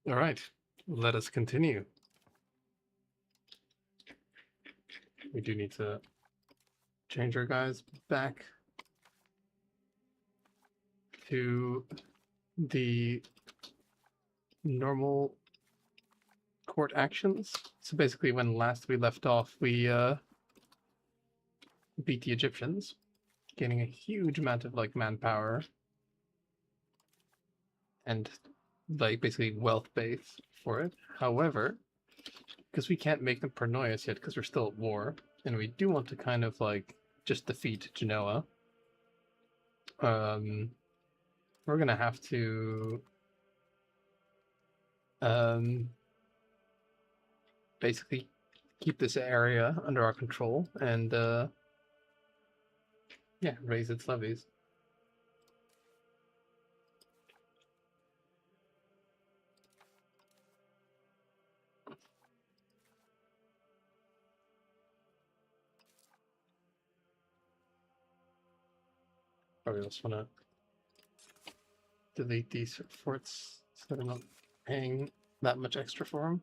All right, let us continue. We do need to change our guys back to the normal court actions. So basically, when last we left off, we beat the Egyptians, gaining a huge amount of like manpower and like basically wealth base for it. However, because we can't make them Paranoias yet because we're still at war, and we do want to kind of like just defeat Genoa, we're gonna have to um, basically keep this area under our control and yeah, raise its levies. Probably just want to delete these forts so they're not paying that much extra for them.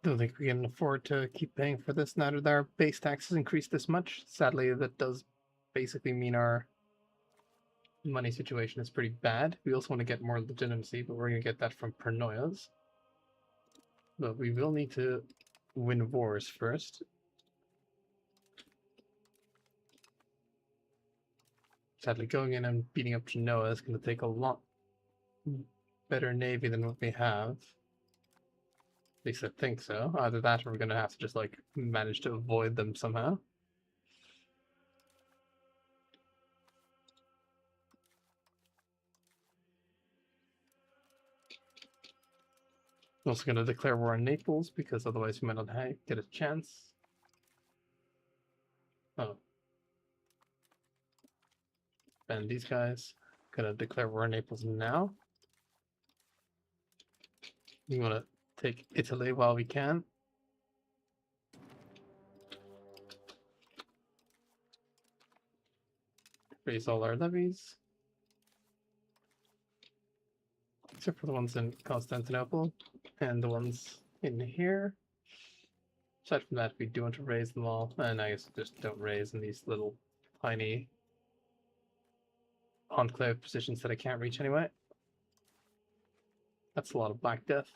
Don't think we can afford to keep paying for this now that our base taxes increased this much. Sadly, that does basically mean our money situation is pretty bad. We also want to get more legitimacy, but we're going to get that from Paranoias. But we will need to win wars first. Sadly, going in and beating up Genoa is going to take a lot better navy than what we have. At least I think so. Either that or we're going to have to just like manage to avoid them somehow. I'm also going to declare war on Naples because otherwise we might not get a chance. Oh. And these guys. Gonna declare war on Naples now. We want to take Italy while we can. Raise all our levies. Except for the ones in Constantinople and the ones in here. Aside from that, we do want to raise them all, and I guess just don't raise in these little tiny enclave positions that I can't reach anyway. That's a lot of Black Death.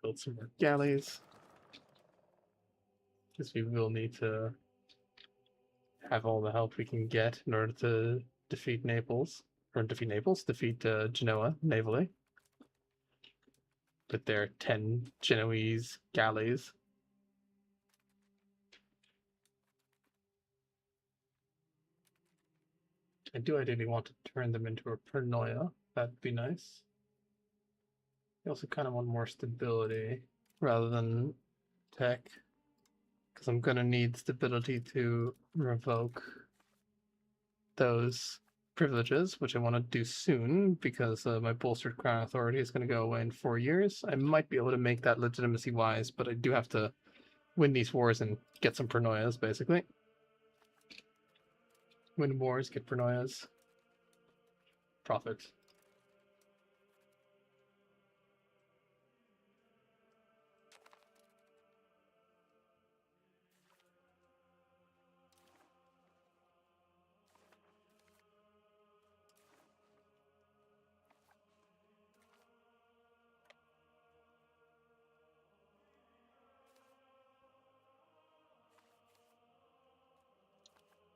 Build some more galleys. Because we will need to have all the help we can get in order to defeat Naples. Or defeat Genoa navally. With their 10 Genoese galleys. I do ideally want to turn them into a Paranoia. That'd be nice. I also kind of want more stability rather than tech. Because I'm going to need stability to revoke those privileges, which I want to do soon because my bolstered crown authority is going to go away in 4 years. I might be able to make that legitimacy wise, but I do have to win these wars and get some Paranoias, basically. Win wars, get Paranoias. Profit.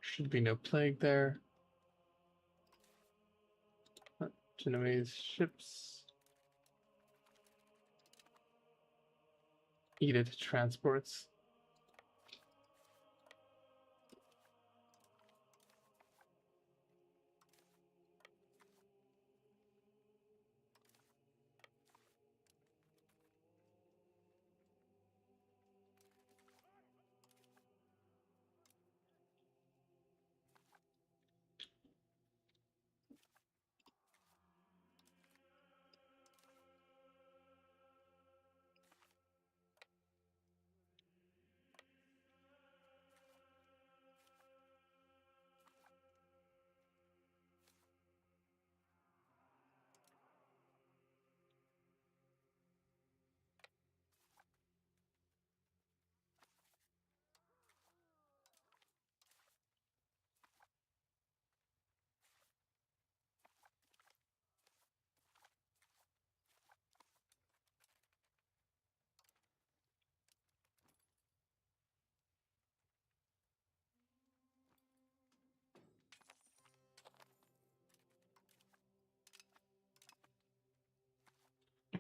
Should be no plague there. Genoese ships. Edith transports.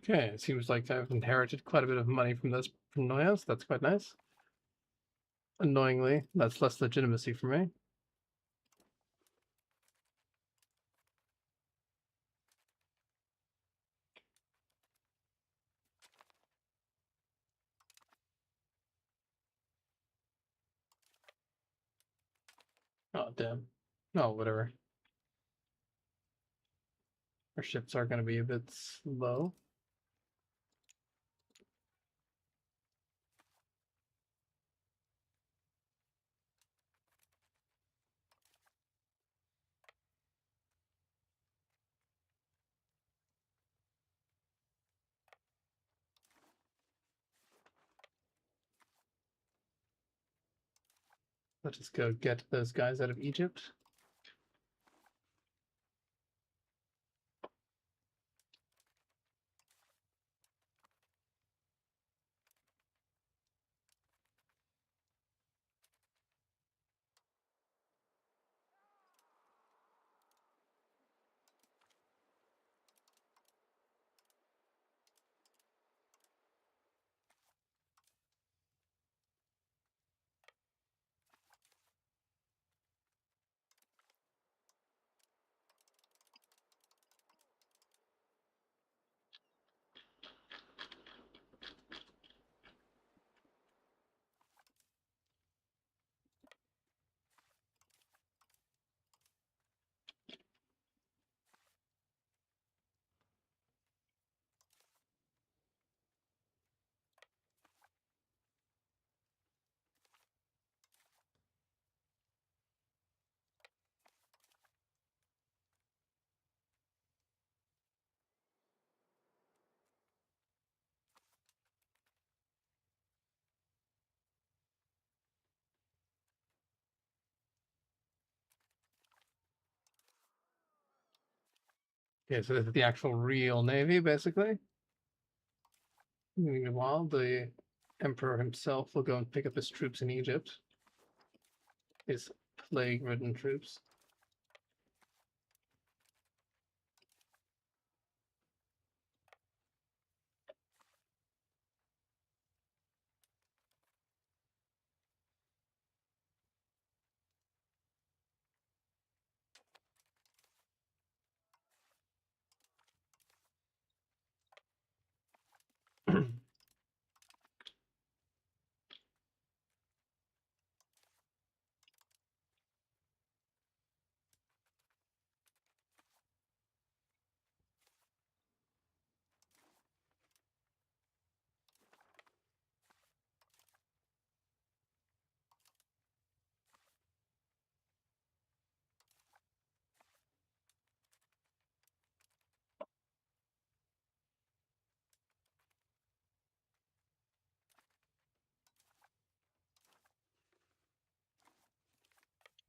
Okay, it seems like I've inherited quite a bit of money from this from Noia, so that's quite nice. Annoyingly, that's less legitimacy for me. Oh, damn. Oh, whatever. Our ships are going to be a bit slow. Let's just go get those guys out of Egypt. Okay, so this is the actual real navy, basically. Meanwhile, the emperor himself will go and pick up his troops in Egypt. His plague-ridden troops.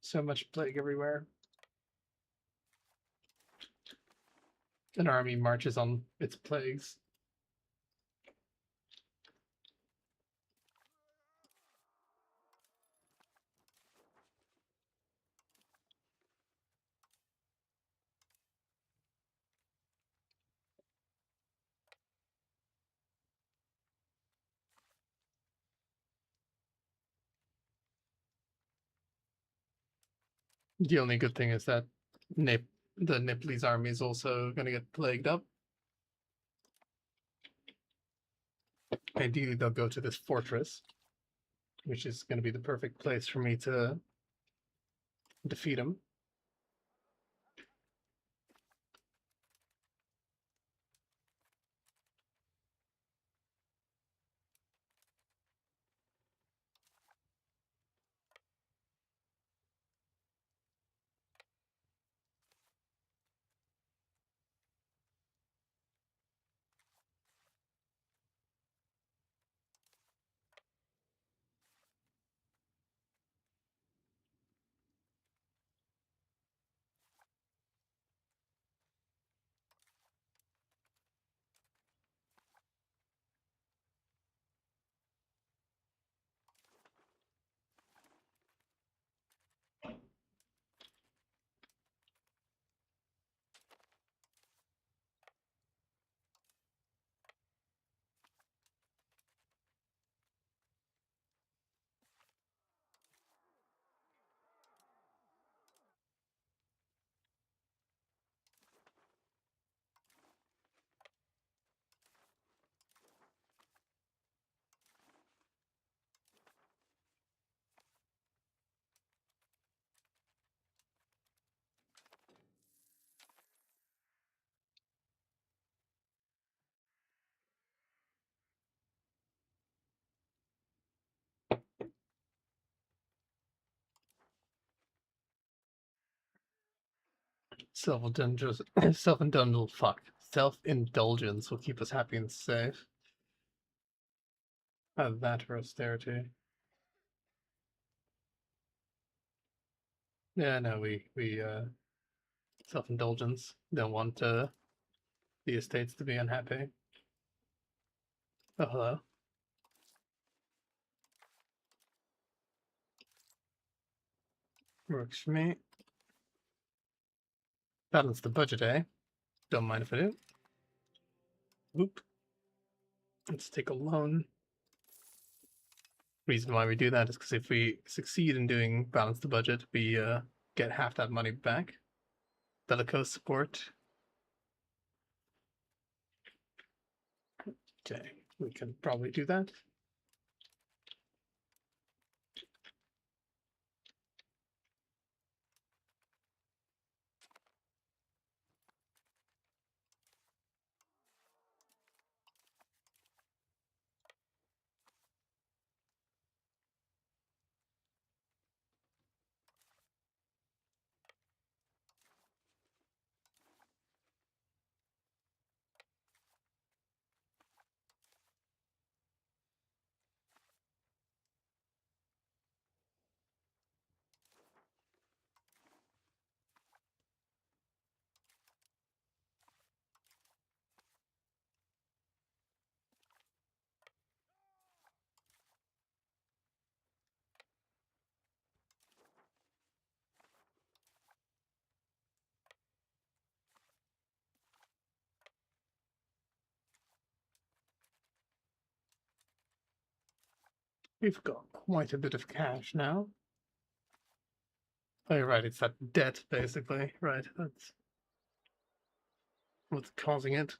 So much plague everywhere. An army marches on its plagues. The only good thing is that the Nepalese army is also going to get plagued up. Ideally, they'll go to this fortress, which is going to be the perfect place for me to defeat them. Self-indulgence, self-indulgence will keep us happy and safe. That for austerity. Yeah, no, we self-indulgence. Don't want the estates to be unhappy. Oh, hello. Works for me. Balance the budget, eh? Don't mind if I do. Whoop. Let's take a loan. Reason why we do that is because if we succeed in doing balance the budget, we get half that money back. Bellicose support. Okay, we can probably do that. We've got quite a bit of cash now. Oh, you're right, it's that debt, basically. Right, that's what's causing it.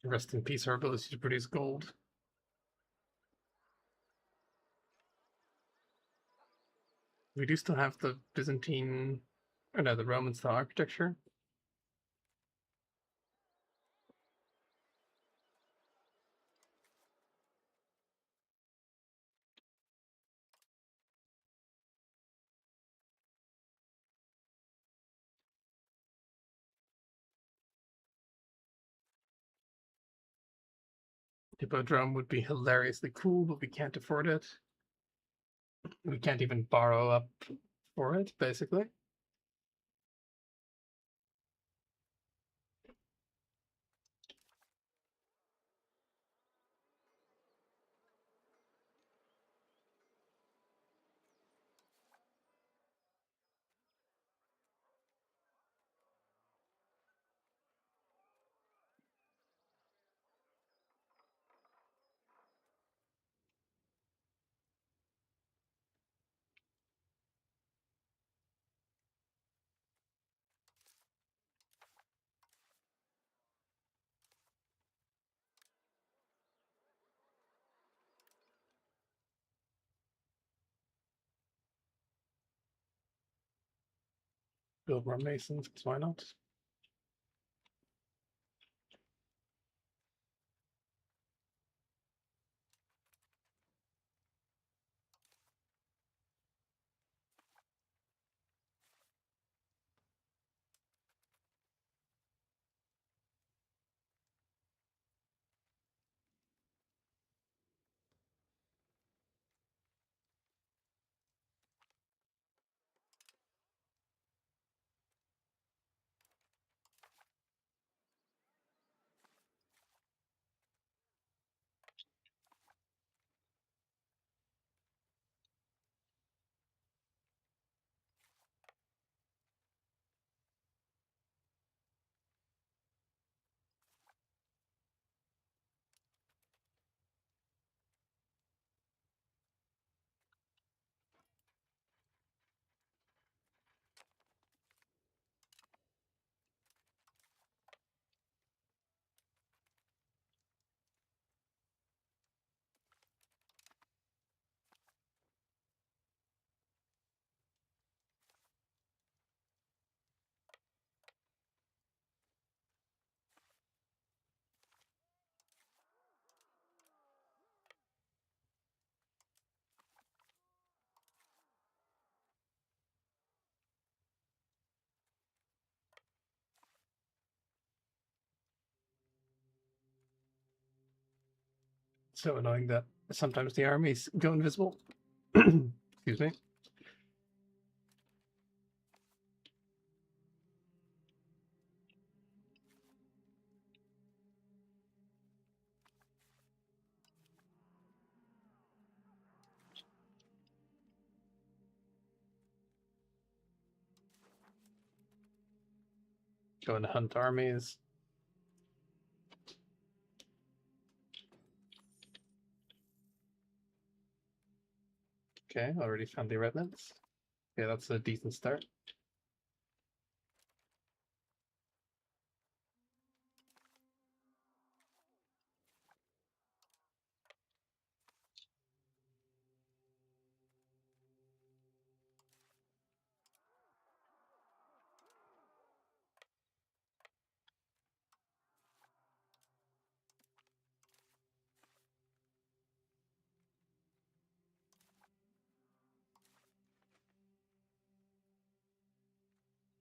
Rest in peace, our ability to produce gold. We do still have the Byzantine, or no, the Roman style architecture. Hippodrome would be hilariously cool, but we can't afford it. We can't even borrow up for it, basically. Build more masons, because why not? So annoying that sometimes the armies go invisible. Excuse me. Going to hunt armies. Okay, already found the remnants. Yeah, that's a decent start.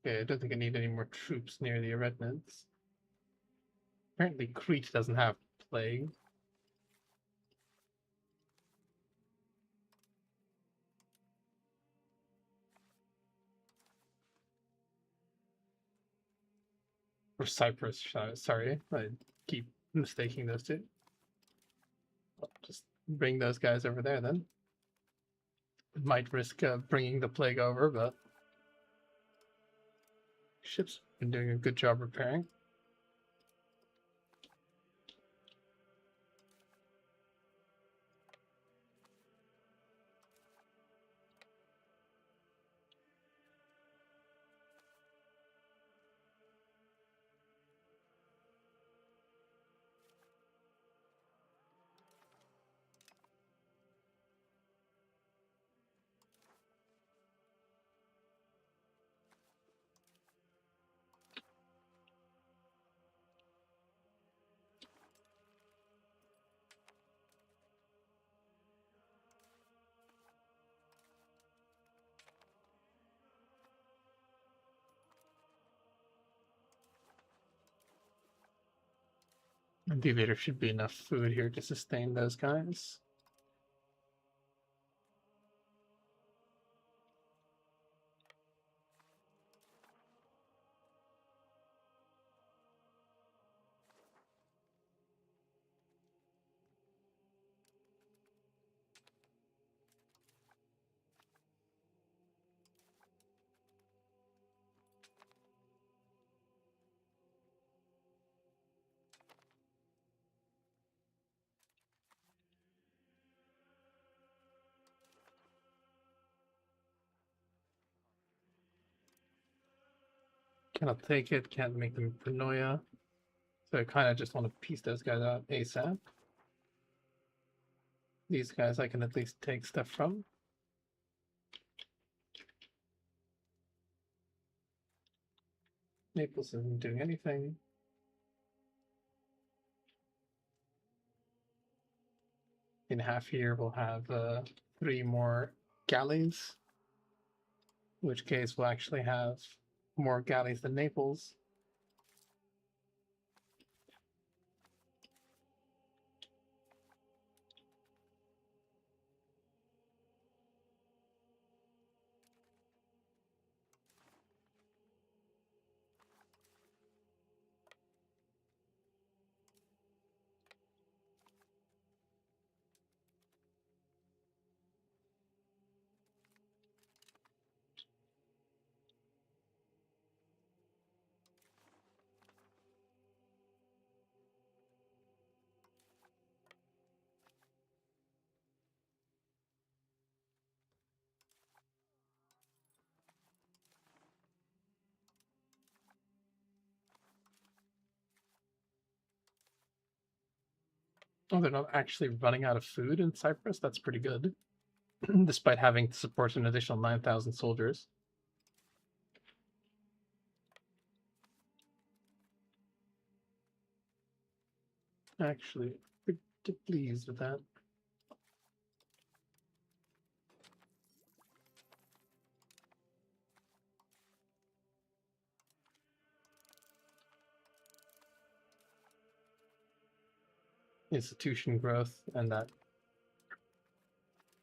Okay, I don't think I need any more troops near the remnants. Apparently Crete doesn't have plague. Or Cyprus, sorry. I keep mistaking those two. I'll just bring those guys over there then. Might risk bringing the plague over, but ship's been doing a good job repairing. I believe there should be enough food here to sustain those guys. Cannot take it, can't make them paranoia. So I kind of just want to piece those guys out ASAP. These guys I can at least take stuff from. Naples isn't doing anything. In half here, we'll have 3 more galleys, in which case we'll actually have more galleys than Naples. Oh, they're not actually running out of food in Cyprus? That's pretty good. Despite having to support an additional 9,000 soldiers. Actually, pretty pleased with that. institution growth and that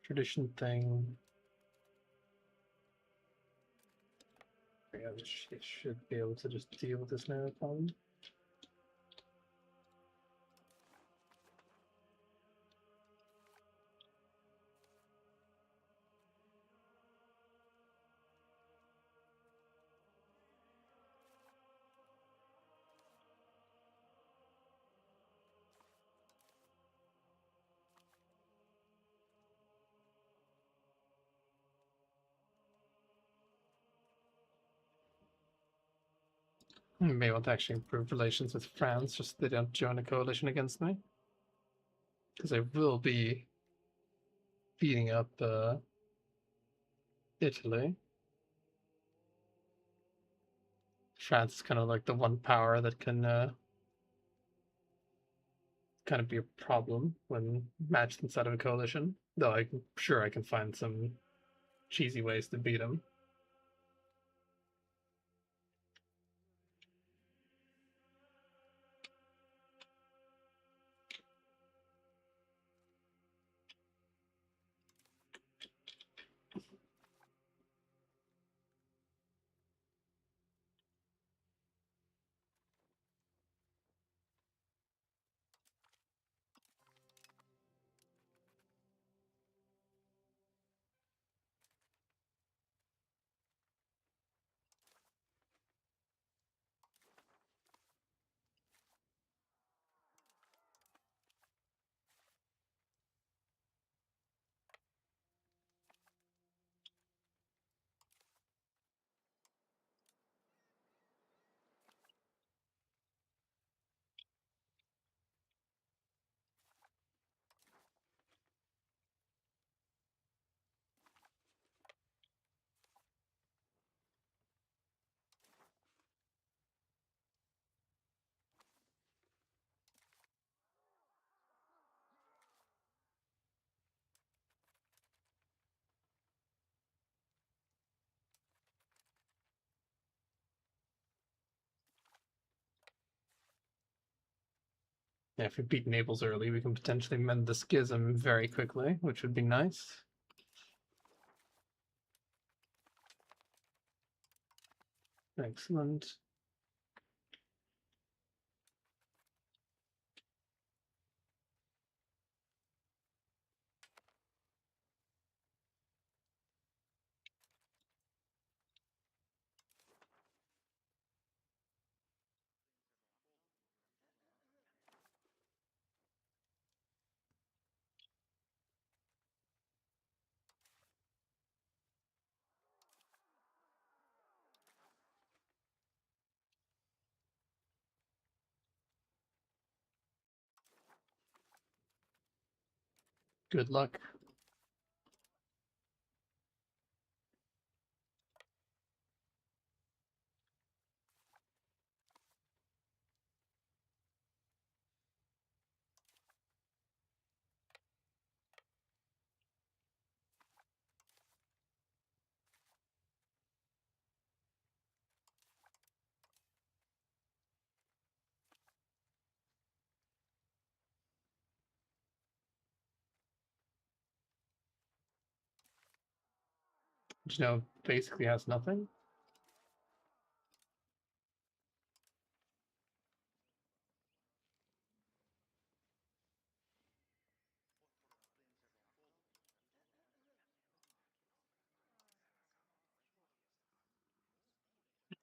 tradition thing. Yeah, it should be able to just deal with this narrow problem. May want to actually improve relations with France, just so they don't join a coalition against me. Because I will be beating up Italy. France is kind of like the one power that can kind of be a problem when matched inside of a coalition. Though I'm sure I can find some cheesy ways to beat them. Yeah, if we beat Naples early, we can potentially mend the schism very quickly, which would be nice. Excellent. Good luck. You know, basically has nothing.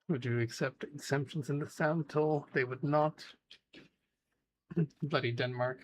Would you accept exemptions in the sound toll? They would not. Bloody Denmark.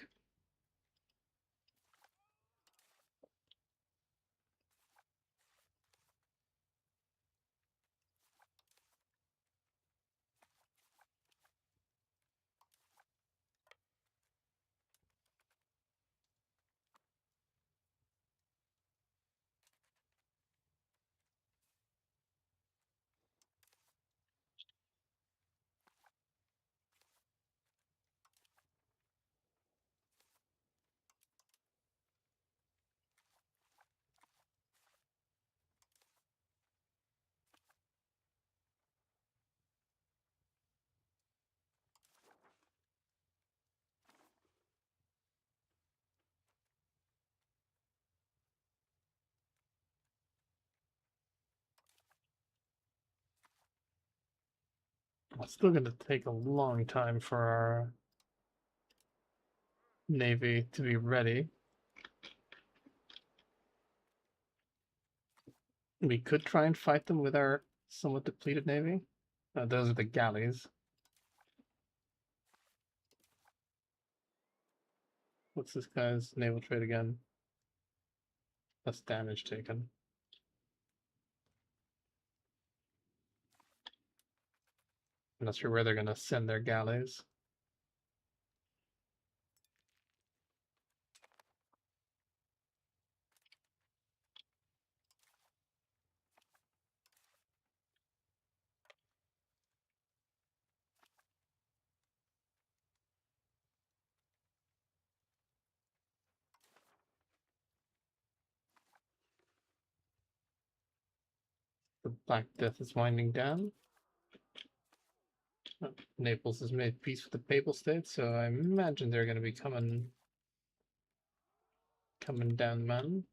It's still going to take a long time for our navy to be ready. We could try and fight them with our somewhat depleted navy. Those are the galleys. What's this guy's naval trade again? Less damage taken. I'm not sure where they're going to send their galleys. The Black Death is winding down. Naples has made peace with the Papal States, so I imagine they're going to be coming down the mountain.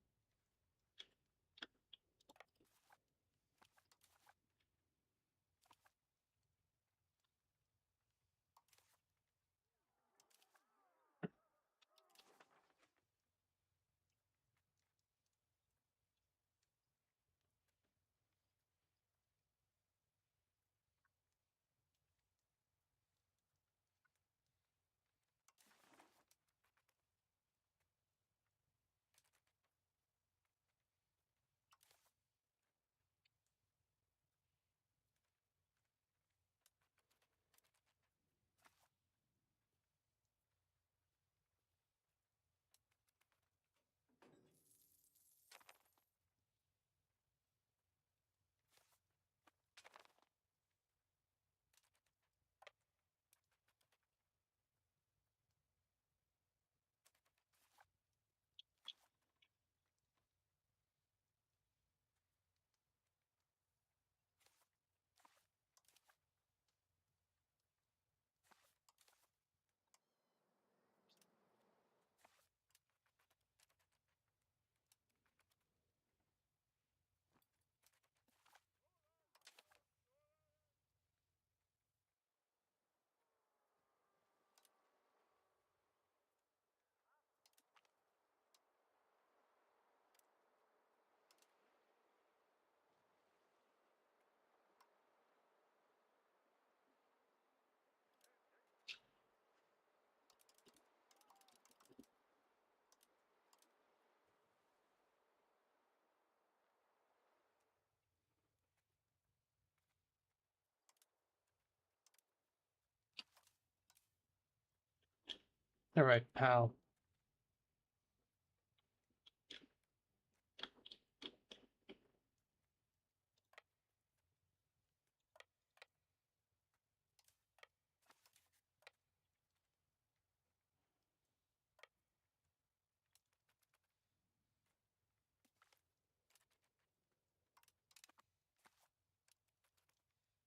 All right, pal.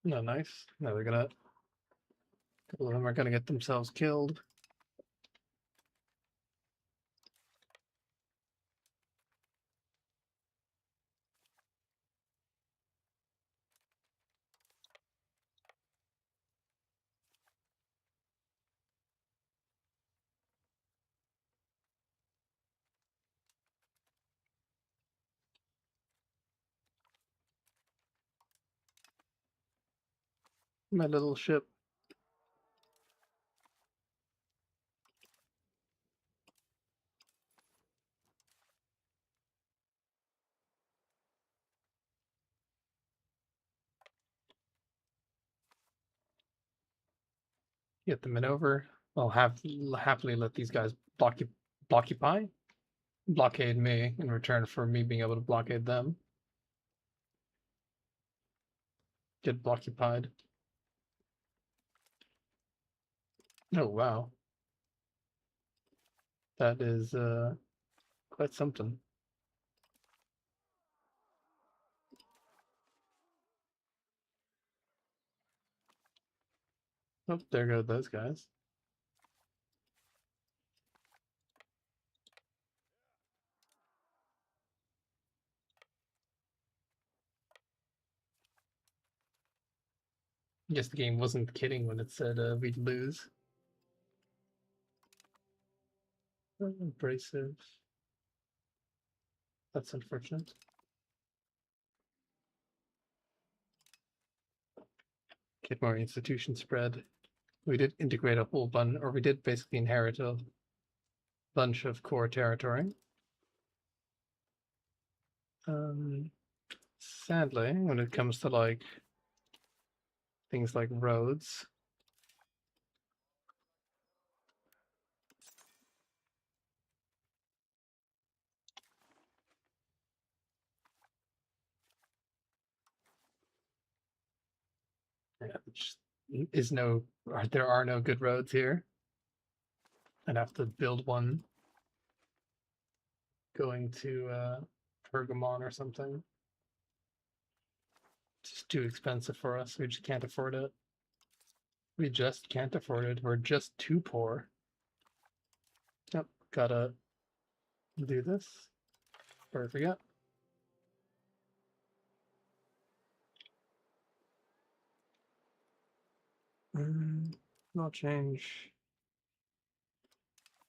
No, nice. No, they're gonna. A couple of them are gonna get themselves killed. My little ship. Get the men over. I'll happily let these guys blockupy, blockade me in return for me being able to blockade them. Get blockupied. Oh wow, that is quite something. Oh, there go those guys. Guess the game wasn't kidding when it said we'd lose. Abrasive. That's unfortunate. Get more institution spread. We did integrate a whole bunch, or we did basically inherit a bunch of core territory. Sadly, when it comes to like things like roads, there are no good roads here. I'd have to build one going to Pergamon or something. It's just too expensive for us. We just can't afford it. We just can't afford it. We're just too poor. Yep, gotta do this. Or forget. I'll change.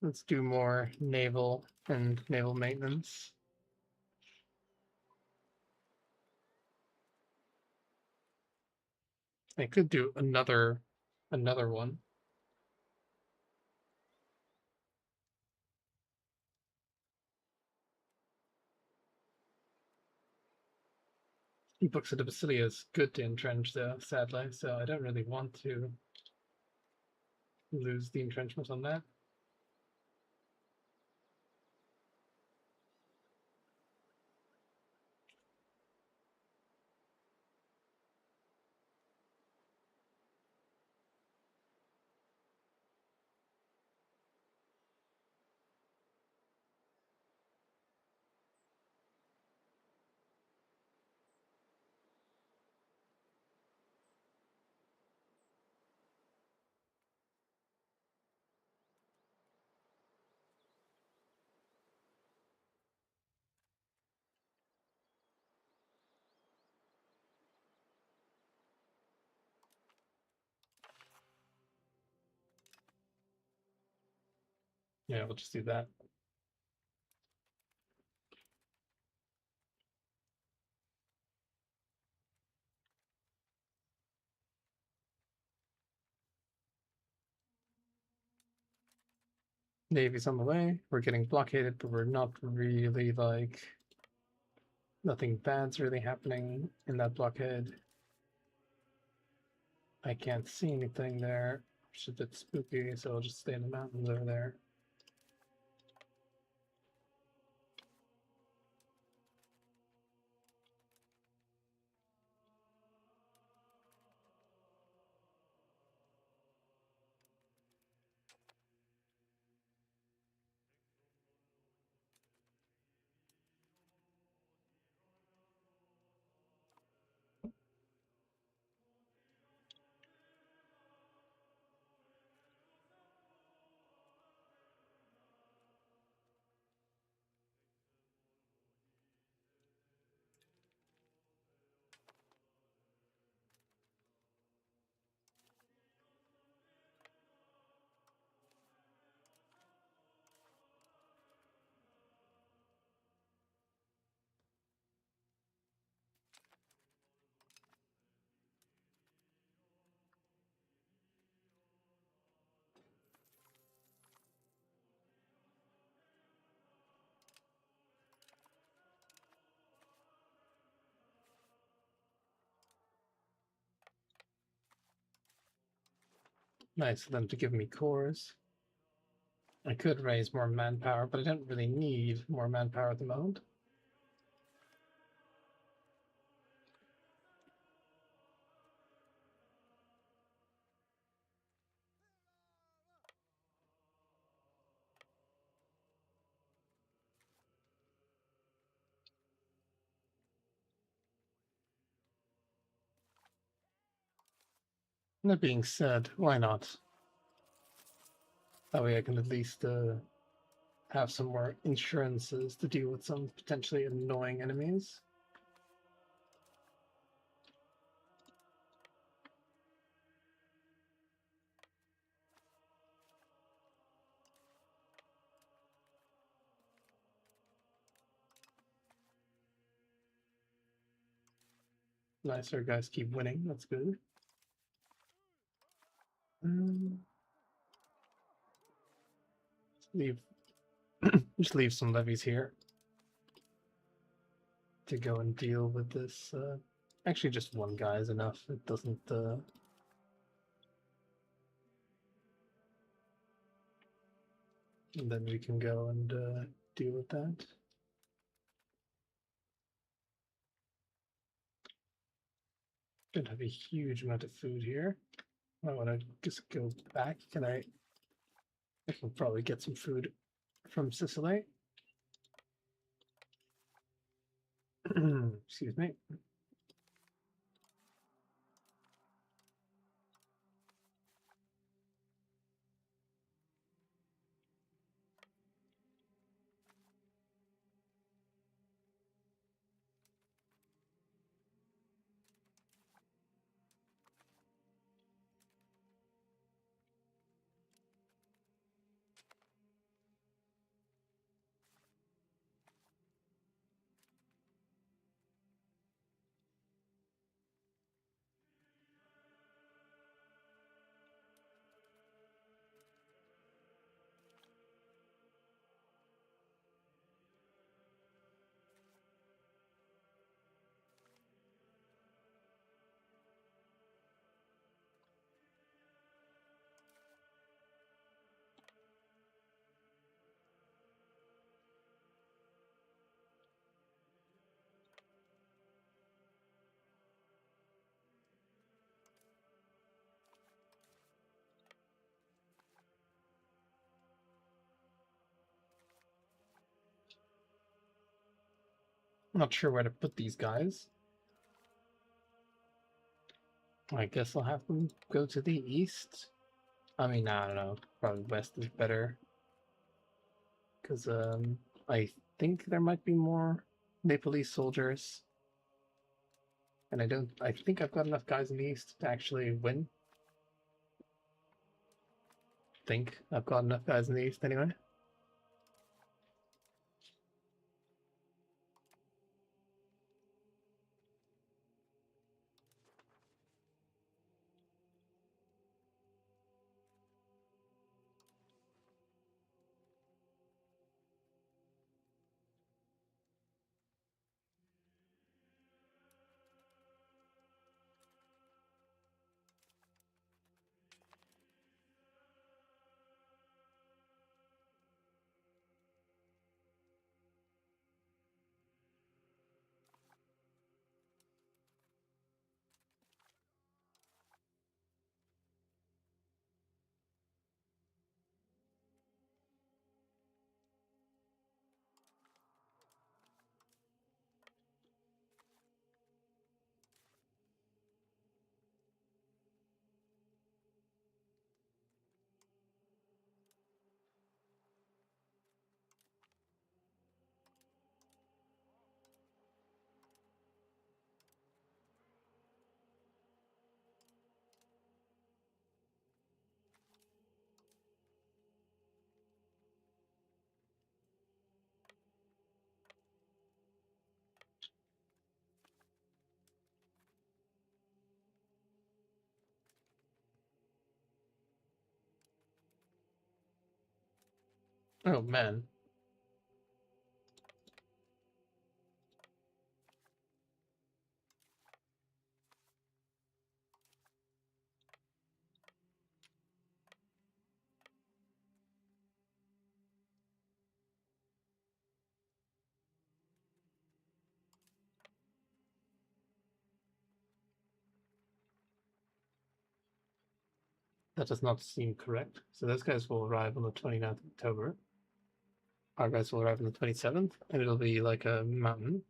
Let's do more naval and naval maintenance. I could do another one. Books of the Siciliy is good to entrench though, sadly, so I don't really want to lose the entrenchment on that. Yeah, we'll just do that. Navy's on the way. We're getting blockaded, but we're not really like nothing bad's really happening in that blockade. I can't see anything there. It's a bit spooky, so I'll just stay in the mountains over there. Nice of them to give me cores. I could raise more manpower, but I don't really need more manpower at the moment. That being said, why not? That way I can at least have some more insurances to deal with some potentially annoying enemies. Nice, our guys keep winning. That's good. Leave, just leave some levies here to go and deal with this. Actually, just one guy is enough. It doesn't. And then we can go and deal with that. Don't have a huge amount of food here. I want to just go back. I can probably get some food from Sicily. Excuse me. Not sure where to put these guys. I guess I'll have them go to the east. I mean, I don't know. Probably west is better. Because I think there might be more Nepalese soldiers. And I think I've got enough guys in the east to actually win. Think I've got enough guys in the east anyway. Oh man. That does not seem correct. So those guys will arrive on the 29th of October. Our guys will arrive on the 27th, and it'll be like a mountain.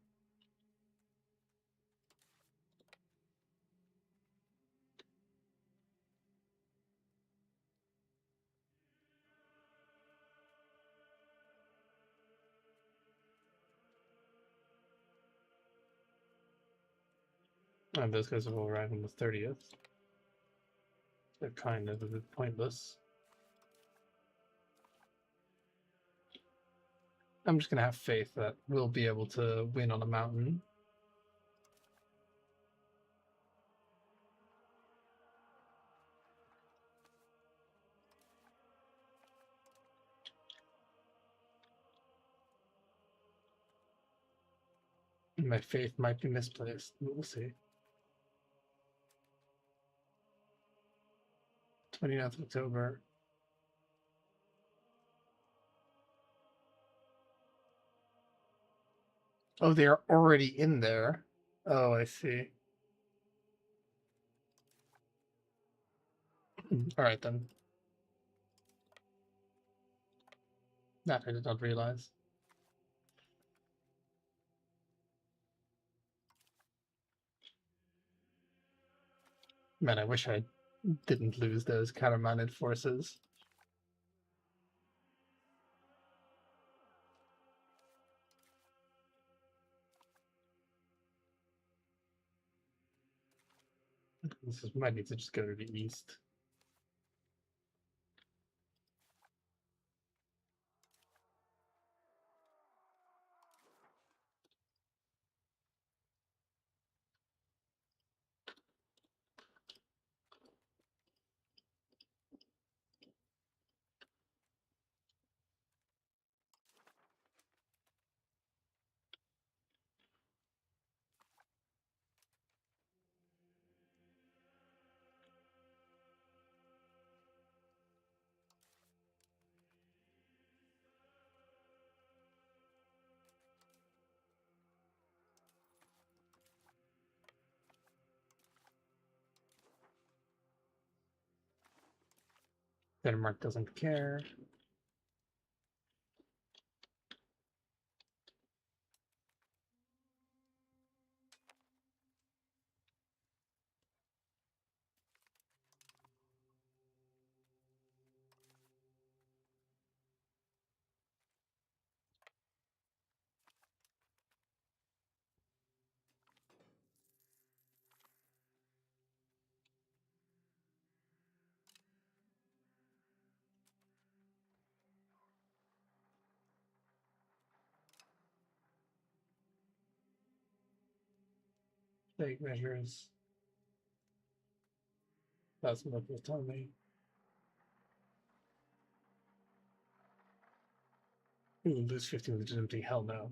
And those guys will arrive on the 30th. They're kind of a bit pointless. I'm just going to have faith that we'll be able to win on a mountain. My faith might be misplaced. We'll see. 29th of October. Oh, they are already in there. Oh, I see. All right then. That I did not realize. Man, I wish I didn't lose those countermanded forces. Might need to just go to the east. Denmark doesn't care. Take measures. That's what they're telling me. We will lose 15 legitimately. Hell no.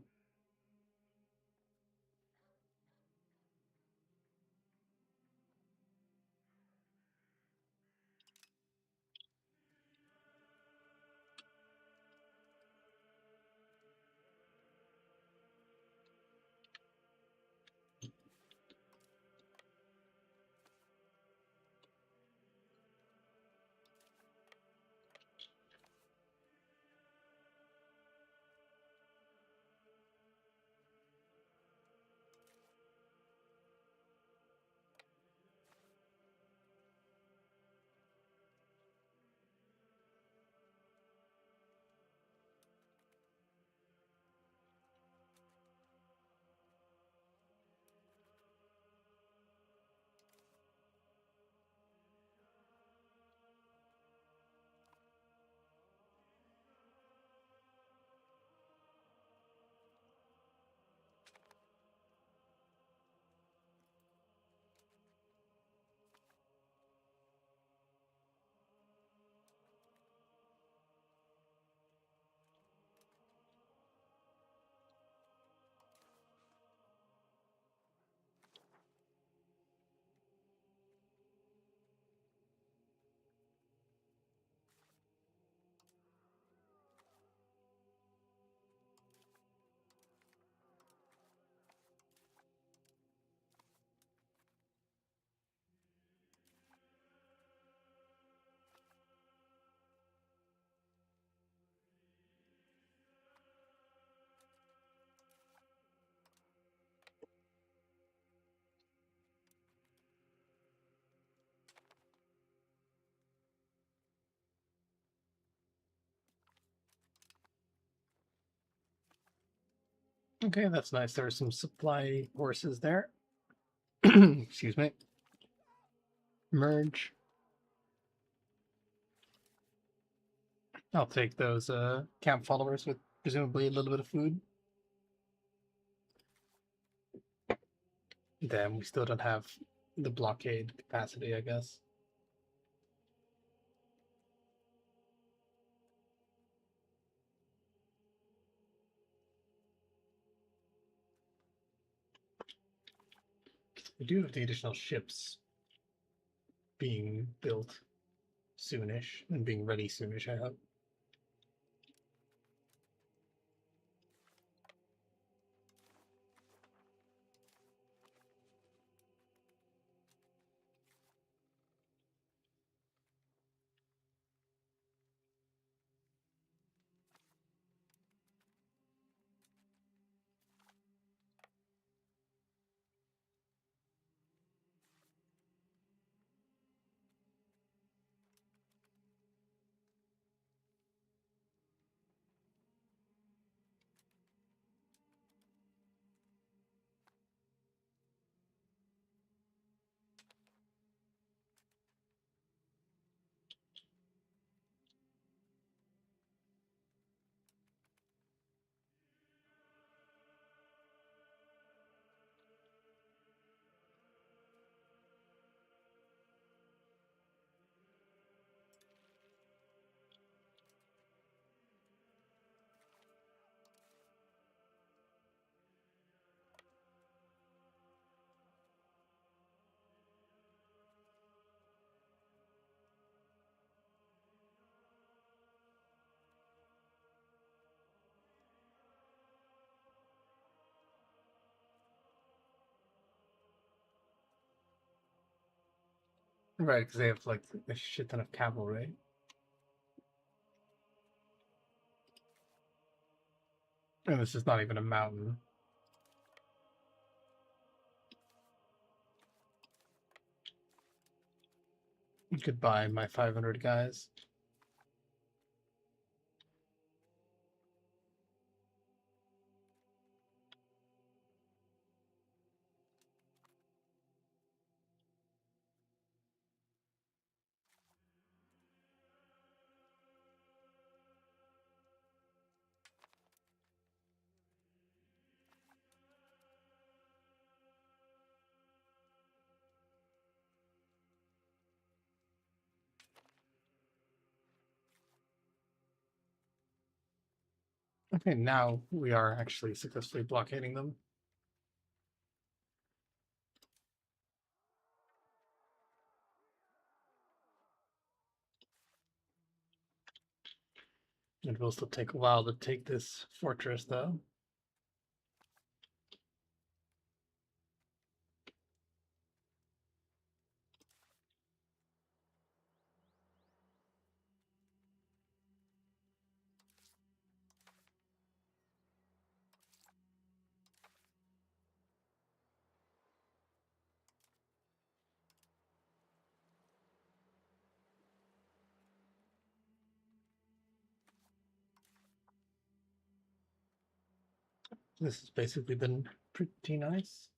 Okay, that's nice. There are some supply horses there. Excuse me. Merge. I'll take those camp followers with presumably a little bit of food. Damn, we still don't have the blockade capacity, I guess. We do have the additional ships being built soonish and being ready soonish, I hope. Right, because they have like a shit ton of cavalry. And this is not even a mountain. Goodbye, my 500 guys. Okay, now we are actually successfully blockading them. It will still take a while to take this fortress, though. This has basically been pretty nice.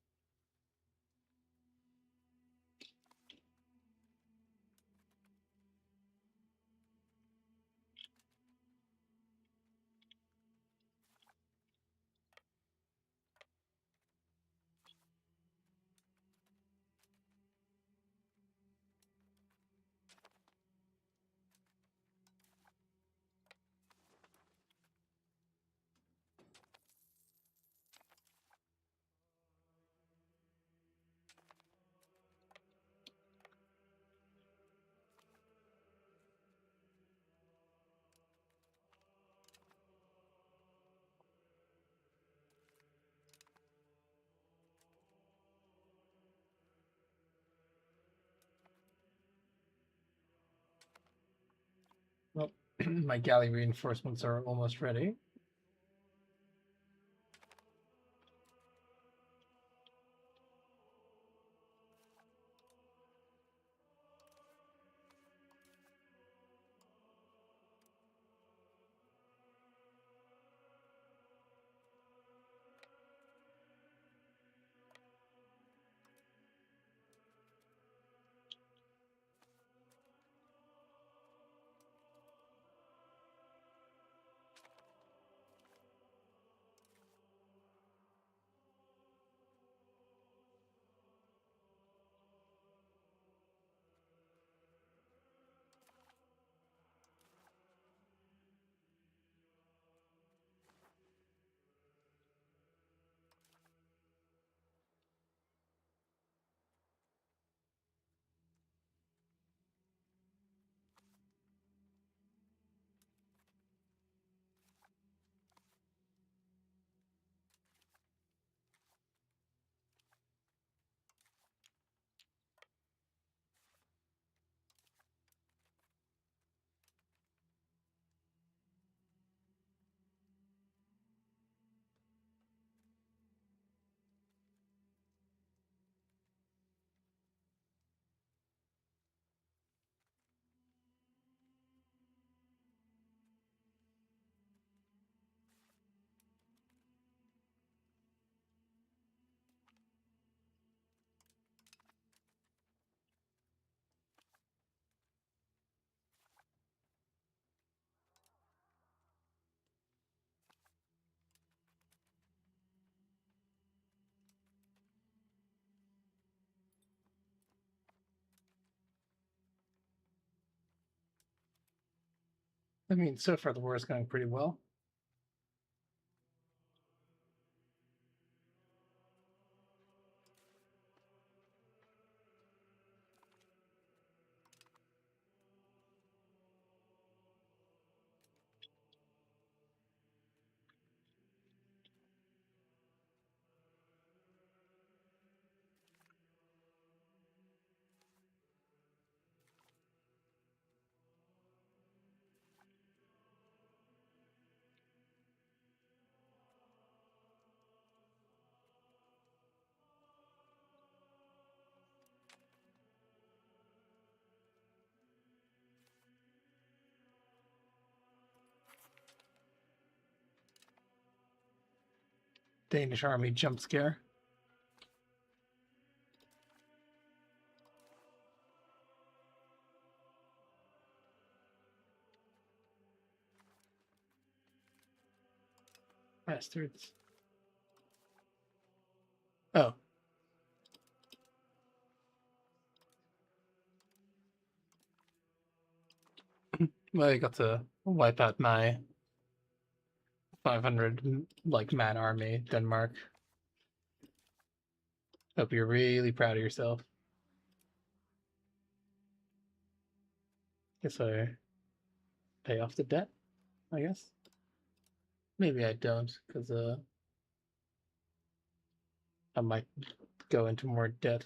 Well, my galley reinforcements are almost ready. I mean, so far the war is going pretty well. Danish army jump scare. Bastards. Oh. Well, I got to wipe out my 500 like man army, Denmark. Hope you're really proud of yourself. Guess I pay off the debt, I guess. Maybe I don't, because I might go into more debt.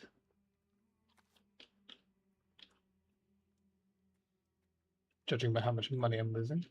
Judging by how much money I'm losing.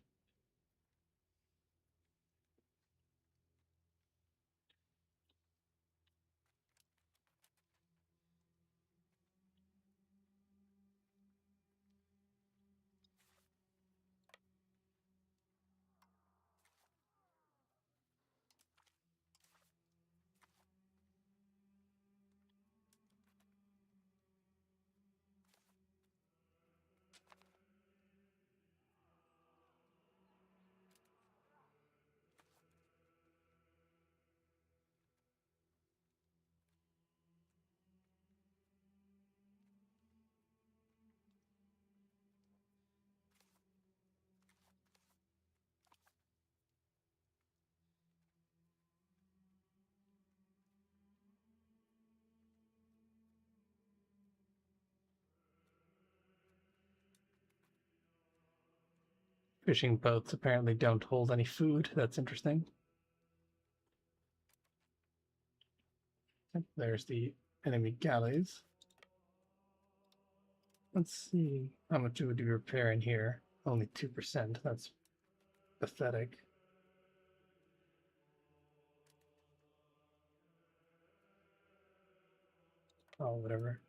Fishing boats apparently don't hold any food. That's interesting. There's the enemy galleys. Let's see. How much would you repair in here? Only 2%. That's pathetic. Oh, whatever.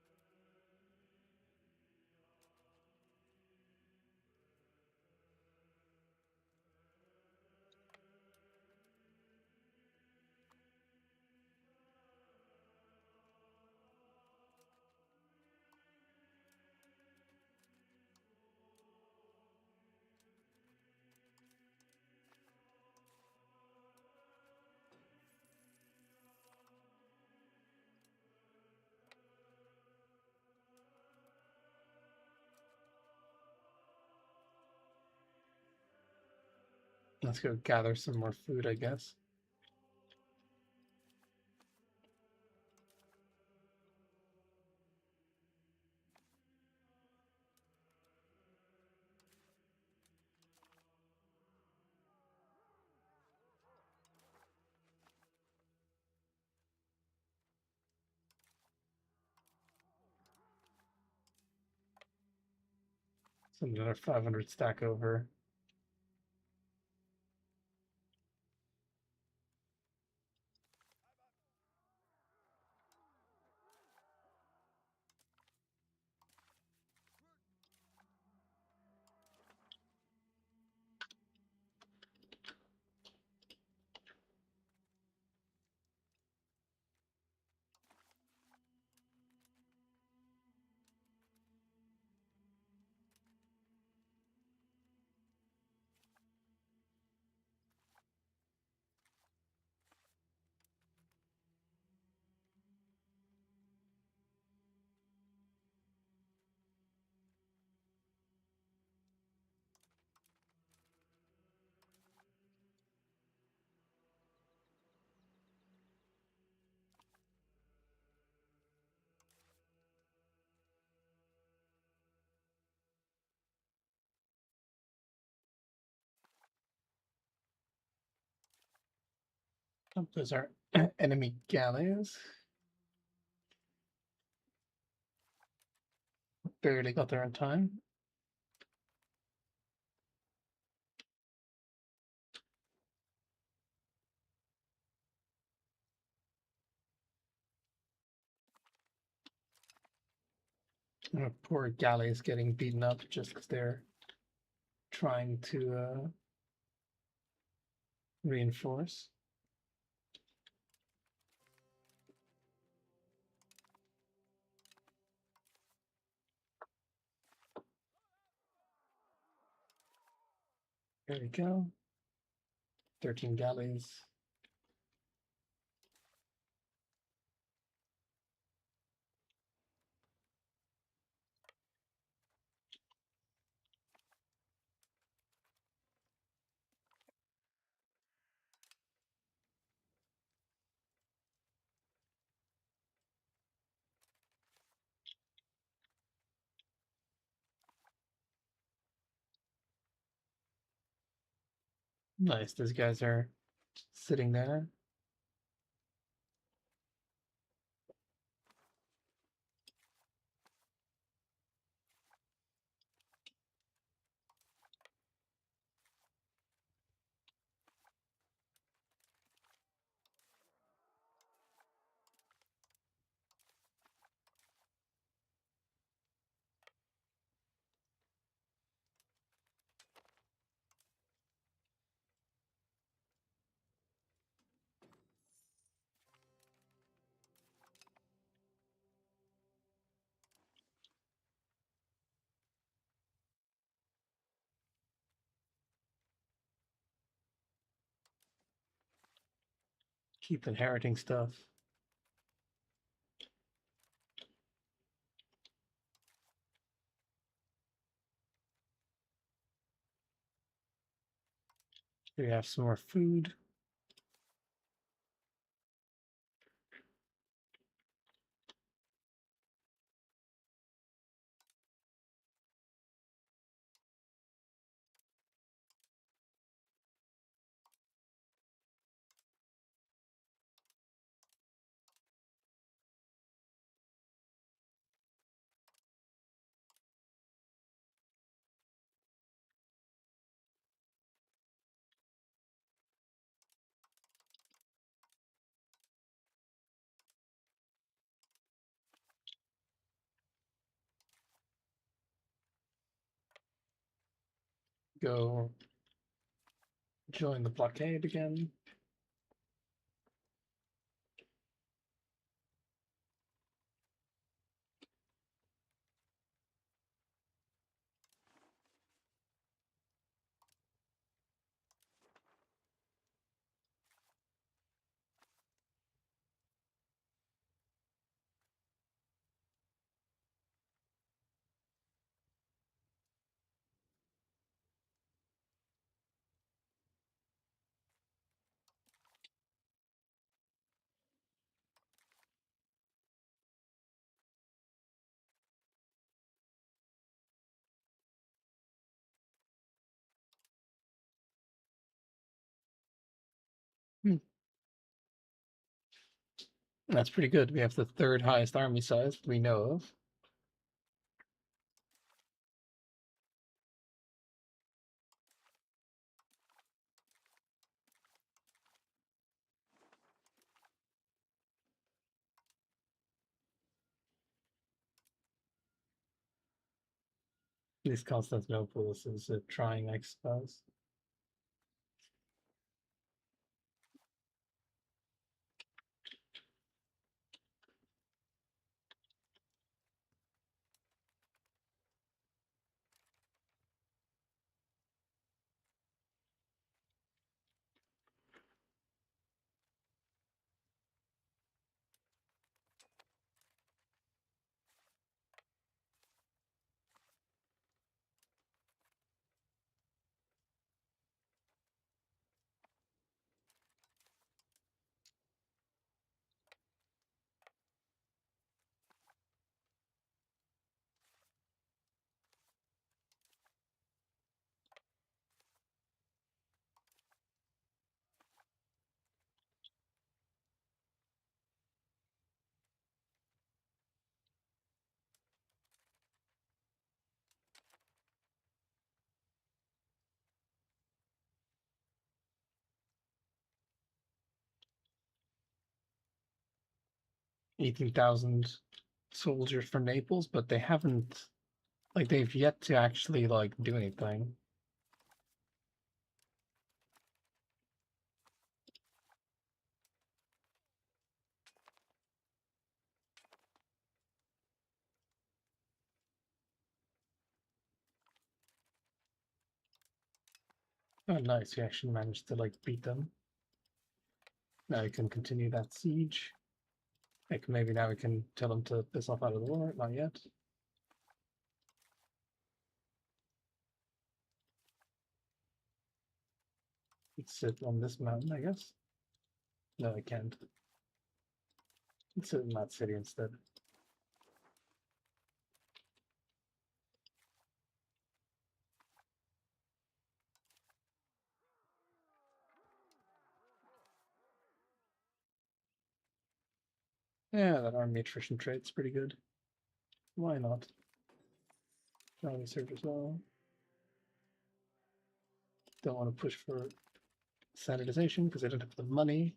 Let's go gather some more food, I guess. Send another 500 stack over. Oh, those are enemy galleys. Barely got there in time. Poor galleys getting beaten up just because they're trying to reinforce. There we go. 13 galleys. Nice. Those guys are sitting there. Keep inheriting stuff. We have some more food. Go join the blockade again. Hmm. That's pretty good. We have the third highest army size we know of. At least Constantinople is trying, I suppose. 18,000 soldiers for Naples, but they haven't, like, they've yet to actually, like, do anything. Oh, nice. We actually managed to, like, beat them. Now we can continue that siege. Like, maybe now we can tell them to piss off out of the war. Not yet. Let's sit on this mountain, I guess. No, I can't. Let's sit in that city instead. Yeah, that army attrition trait's pretty good. Why not? Army surge as well. Don't want to push for sanitization because I don't have the money.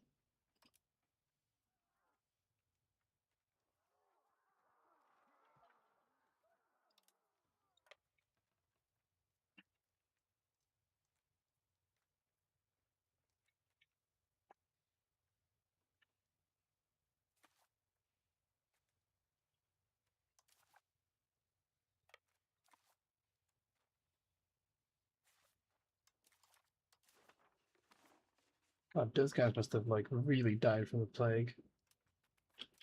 God, those guys must have like really died from the plague.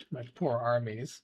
My poor armies.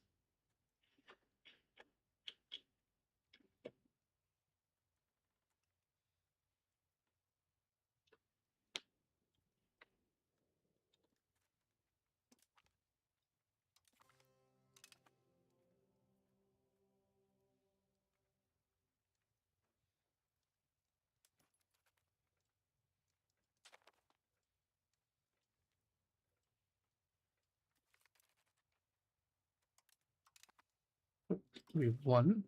We've won.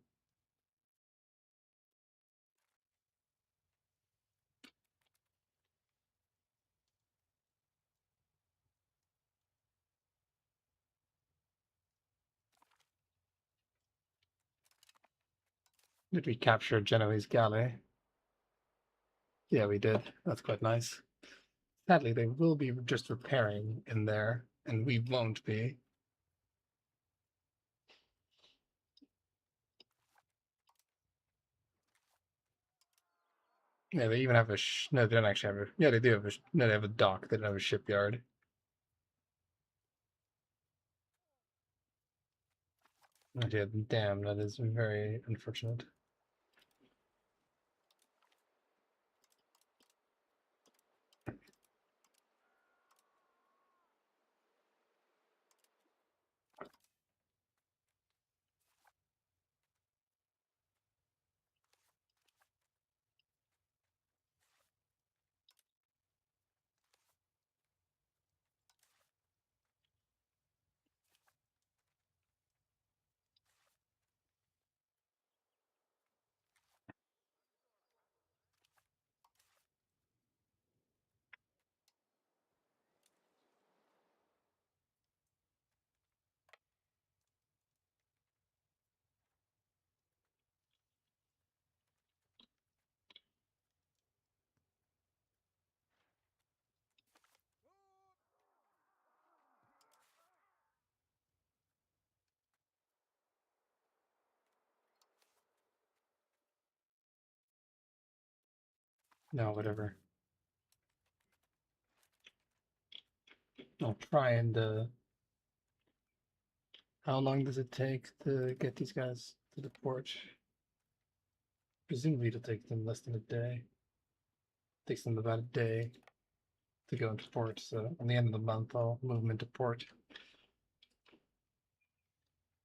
Did we capture Genoese galley? Yeah, we did. That's quite nice. Sadly, they will be just repairing in there, and we won't be. Yeah, they even have a no, they don't actually have a yeah, they do have a no, they have a dock. They don't have a shipyard. Oh, yeah, damn, that is very unfortunate. No, whatever. I'll try and how long does it take to get these guys to the port? Presumably it'll take them less than a day. It takes them about a day to go into port, so on the end of the month I'll move them into port.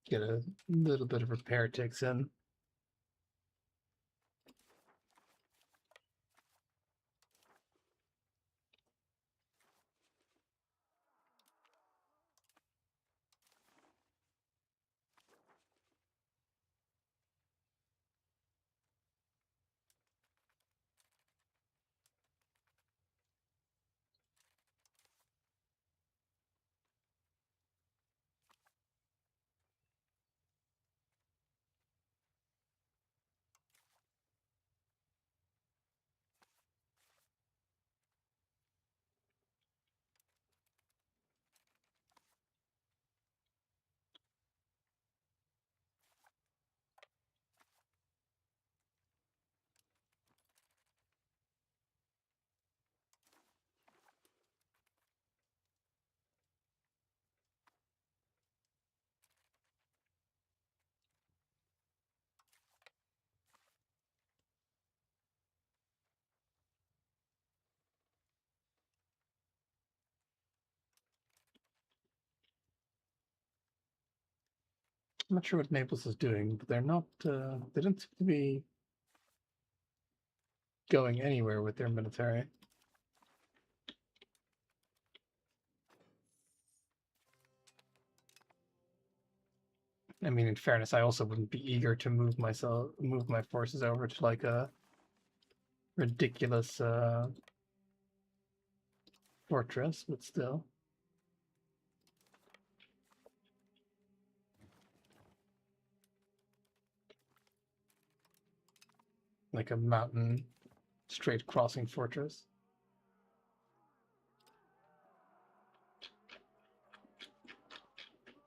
Get a little bit of repair ticks in. I'm not sure what Naples is doing, but they're not. They don't seem to be going anywhere with their military. I mean, in fairness, I also wouldn't be eager to move my forces over to like a ridiculous fortress, but still. Like a mountain straight crossing fortress.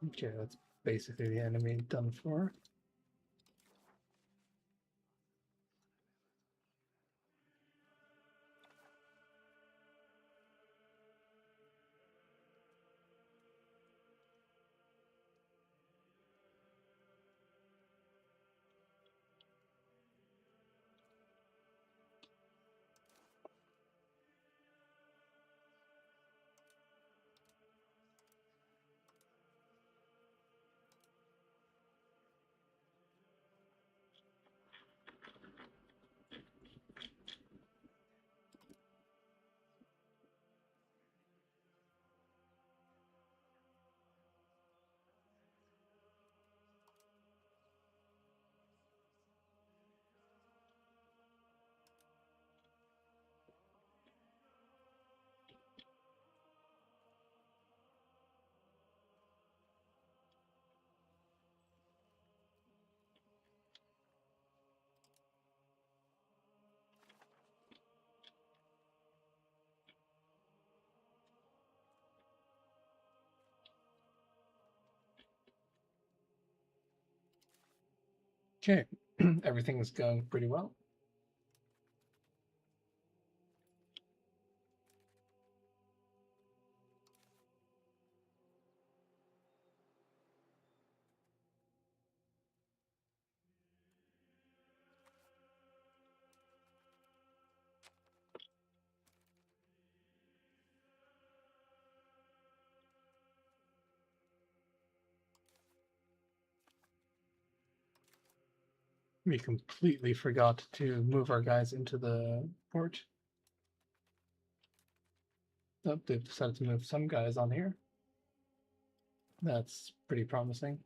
Okay, that's basically the enemy done for. Okay, everything is going pretty well. We completely forgot to move our guys into the port. Oh, they've decided to move some guys on here. That's pretty promising.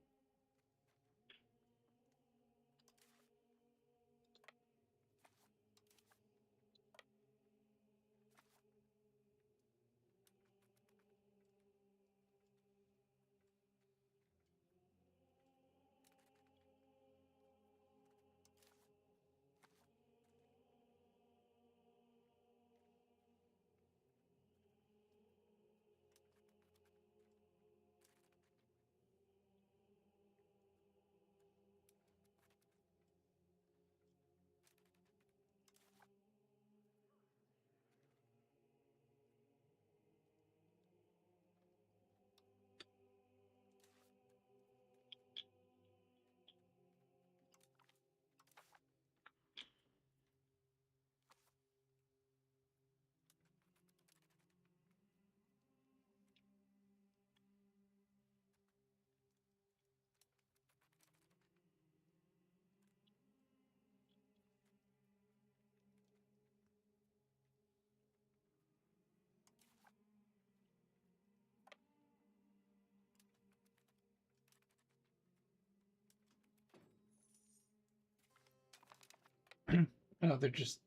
Oh, they're just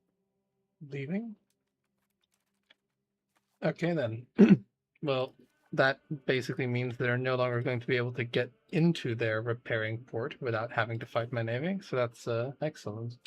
leaving? Okay, then. Well, that basically means they're no longer going to be able to get into their repairing port without having to fight my navy, so that's excellent.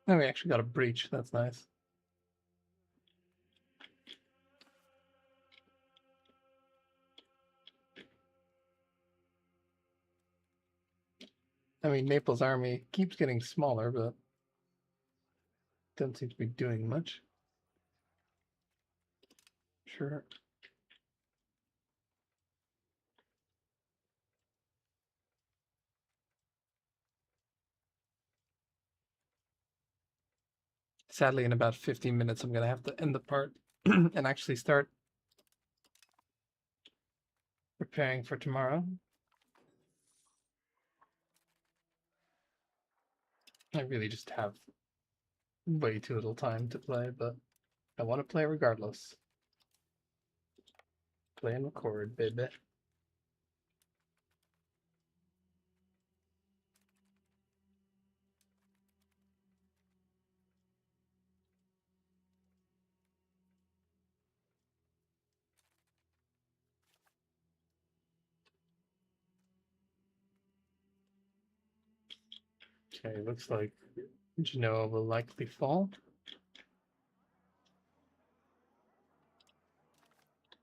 Oh, we actually got a breach. That's nice. I mean, Naples' army keeps getting smaller, but doesn't seem to be doing much. Sure. Sadly, in about 15 minutes, I'm going to have to end the part and actually start preparing for tomorrow. I really just have way too little time to play, but I want to play regardless. Play and record, baby. Okay, looks like Genoa will likely fall,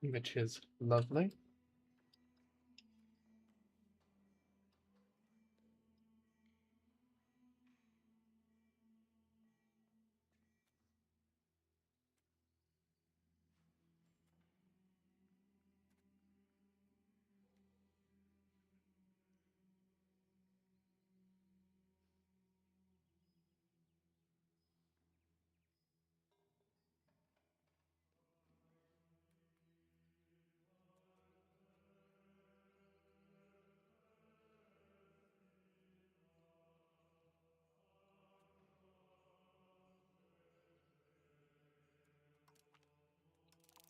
which is lovely.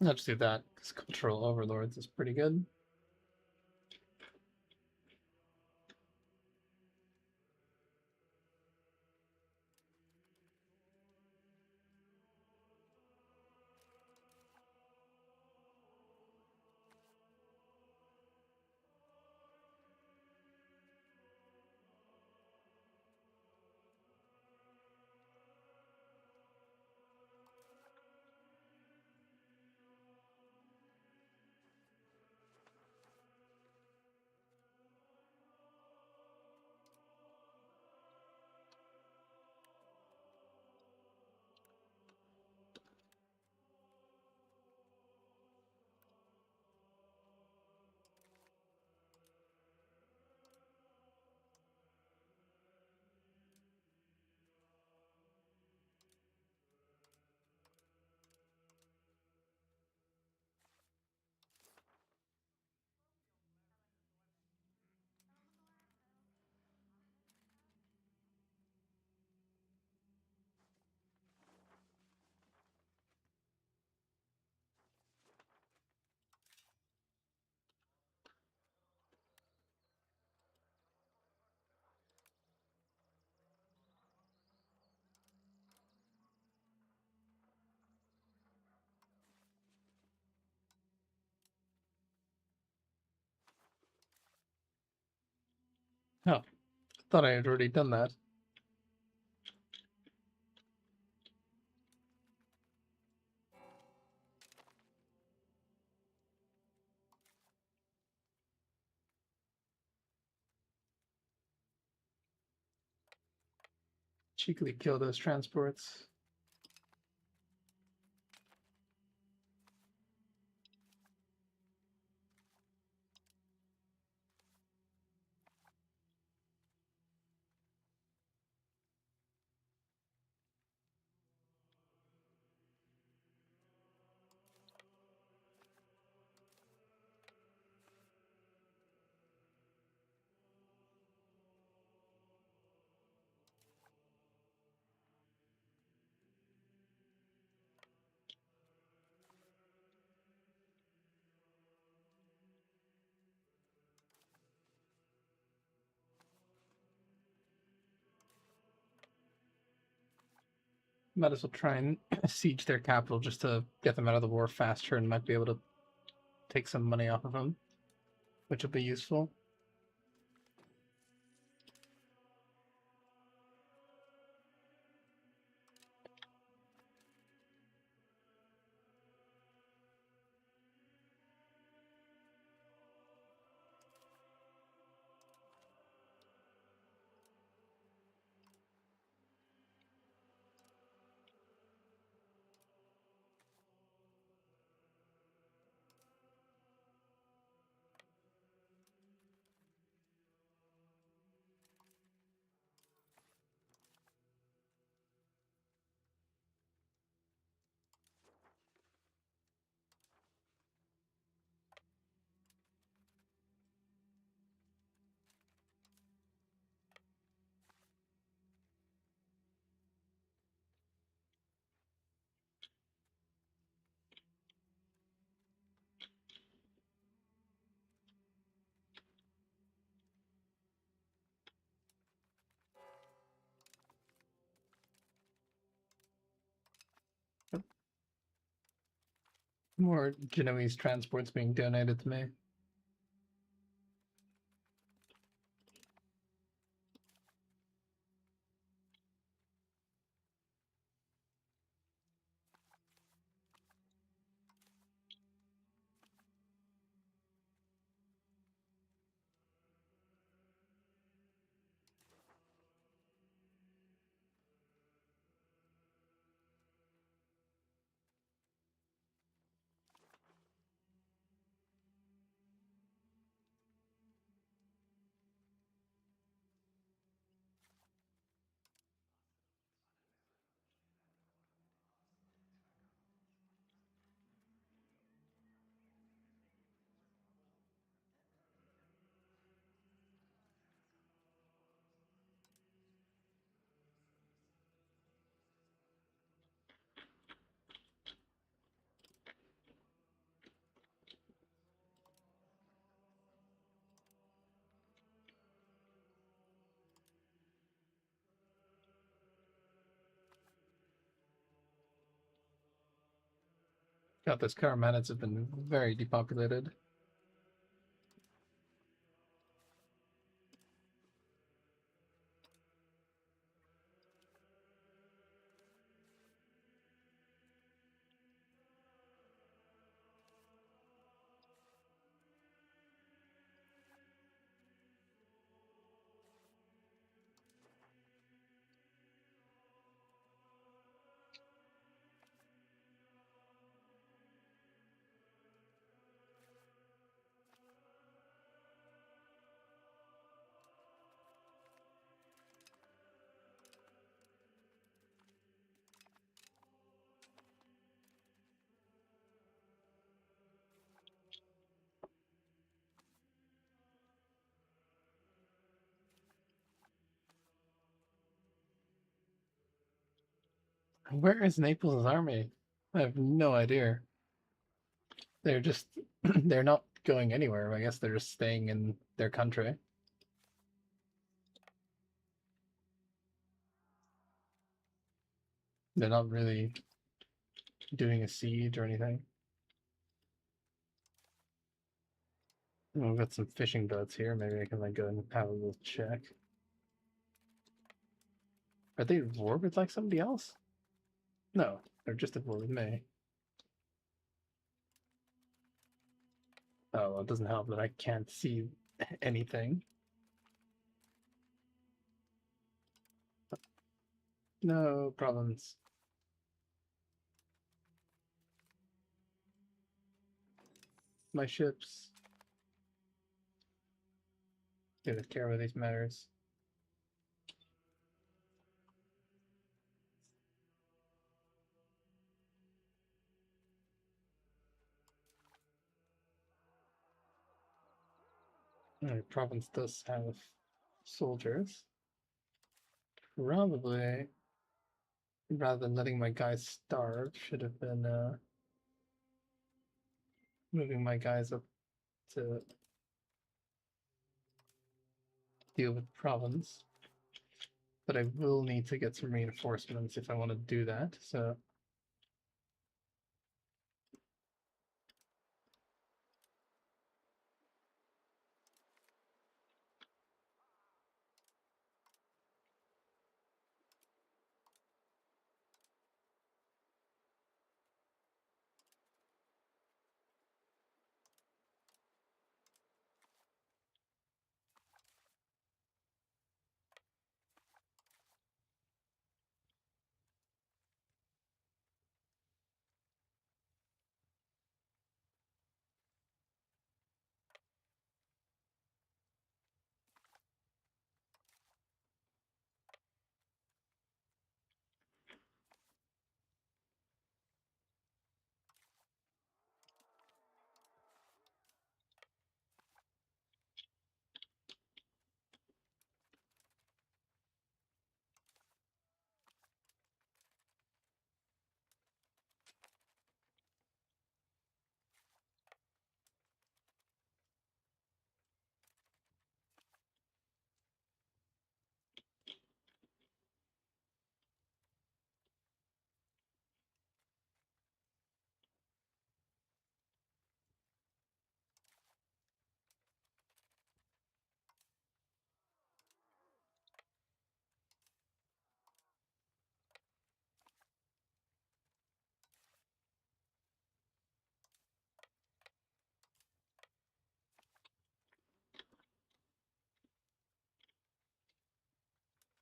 I'll just do that, because Cultural Overlords is pretty good. Oh, thought I had already done that. Cheekily kill those transports. Might as well try and siege their capital just to get them out of the war faster, and might be able to take some money off of them, which will be useful. More Genoese transports being donated to me. God, those Karamanids have been very depopulated. Where is Naples' army? I have no idea. They're just they're not going anywhere. I guess they're just staying in their country. They're not really doing a siege or anything. We've got some fishing boats here. Maybe I can like go and have a little check. Are they at war with like somebody else? No, they're just at war with me. Oh, well, it doesn't help that I can't see anything. No problems. My ships. They care about these matters. The province does have soldiers. Probably, rather than letting my guys starve, should have been moving my guys up to deal with province. But I will need to get some reinforcements if I want to do that. So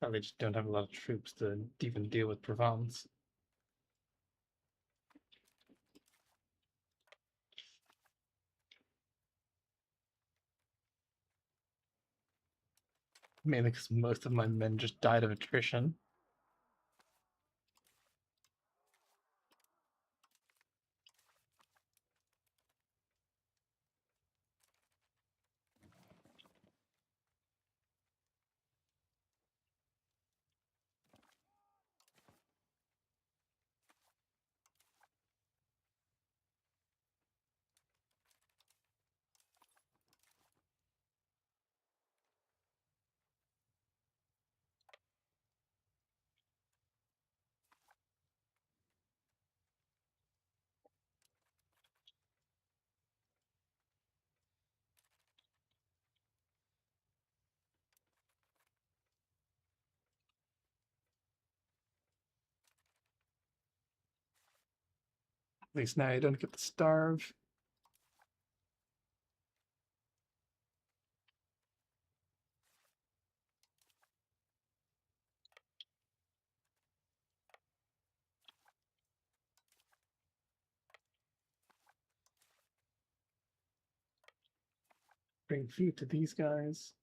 Probably just don't have a lot of troops to even deal with Provence. Mainly because most of my men just died of attrition. At least now you don't get to starve. Bring food to these guys.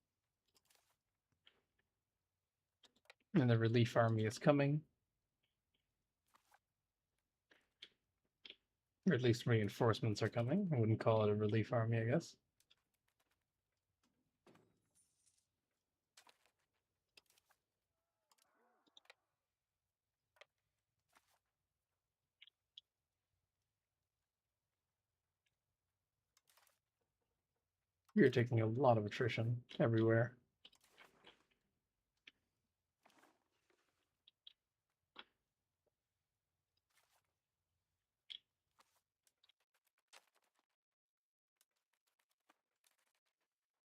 And the relief army is coming. Or at least reinforcements are coming. I wouldn't call it a relief army, I guess. You're taking a lot of attrition everywhere.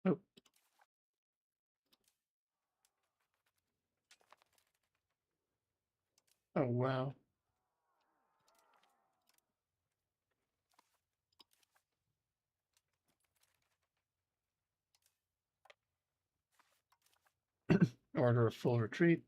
Oh. Oh, wow. Order a full retreat.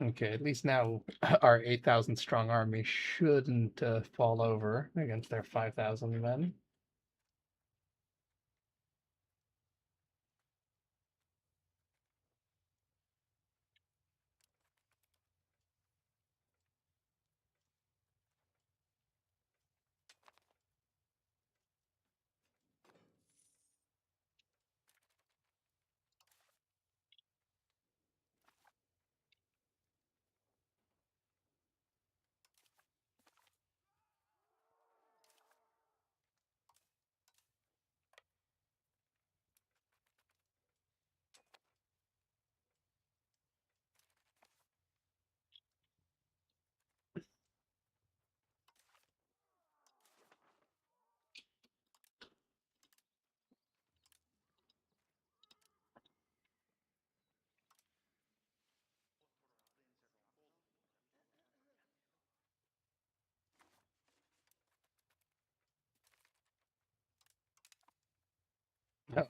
Okay, at least now our 8,000 strong army shouldn't fall over against their 5,000 men. Oh,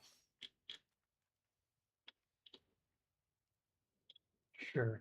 sure.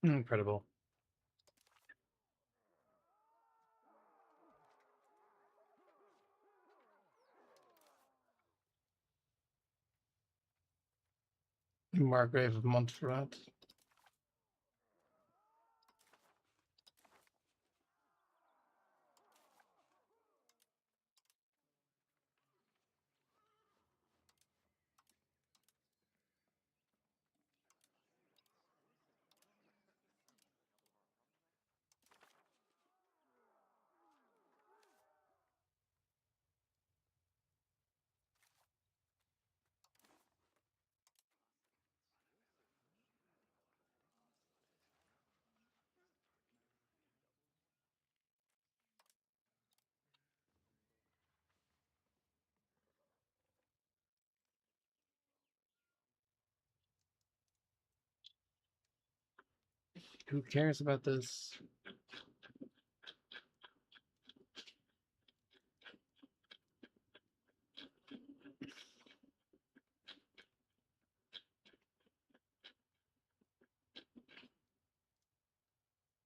Incredible. Margrave of Montferrat. Who cares about this?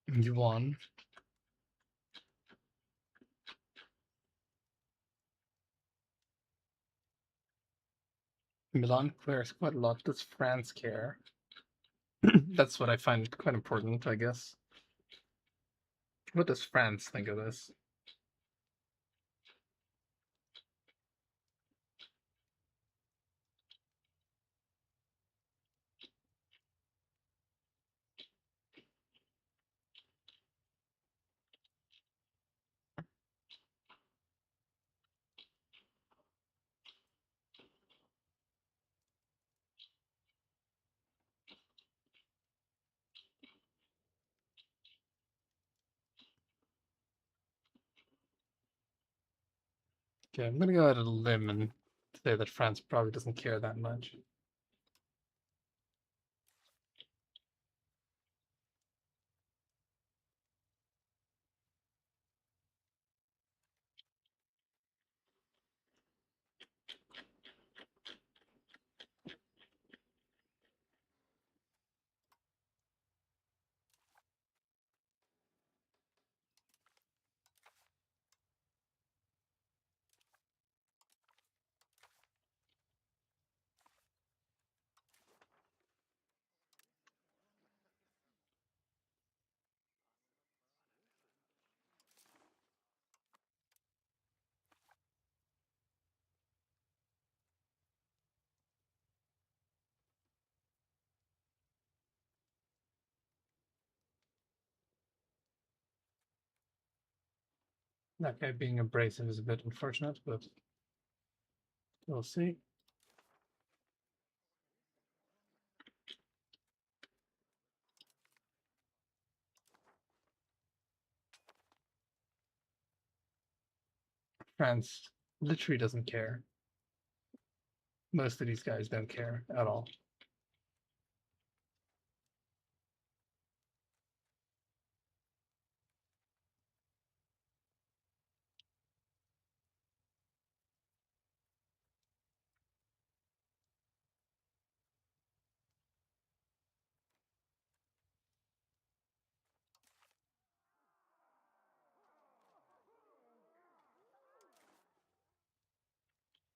You won. Milan cares quite a lot. Does France care? That's what I find quite important, I guess. What does France think of this? Okay, I'm gonna go out on a limb and say that France probably doesn't care that much. That guy being abrasive is a bit unfortunate, but we'll see. France literally doesn't care. Most of these guys don't care at all.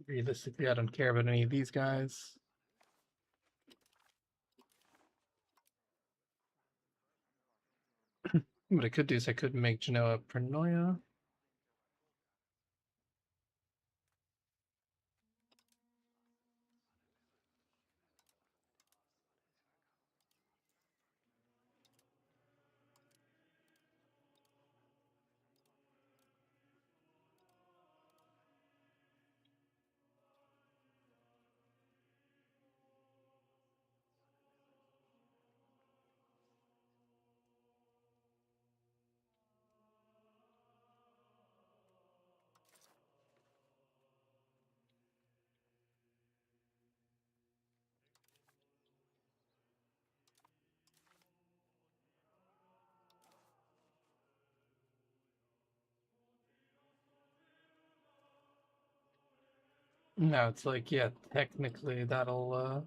Realistically, I don't care about any of these guys. What I could do is I could make Genoa Prenoia. No, it's like, yeah, technically that'll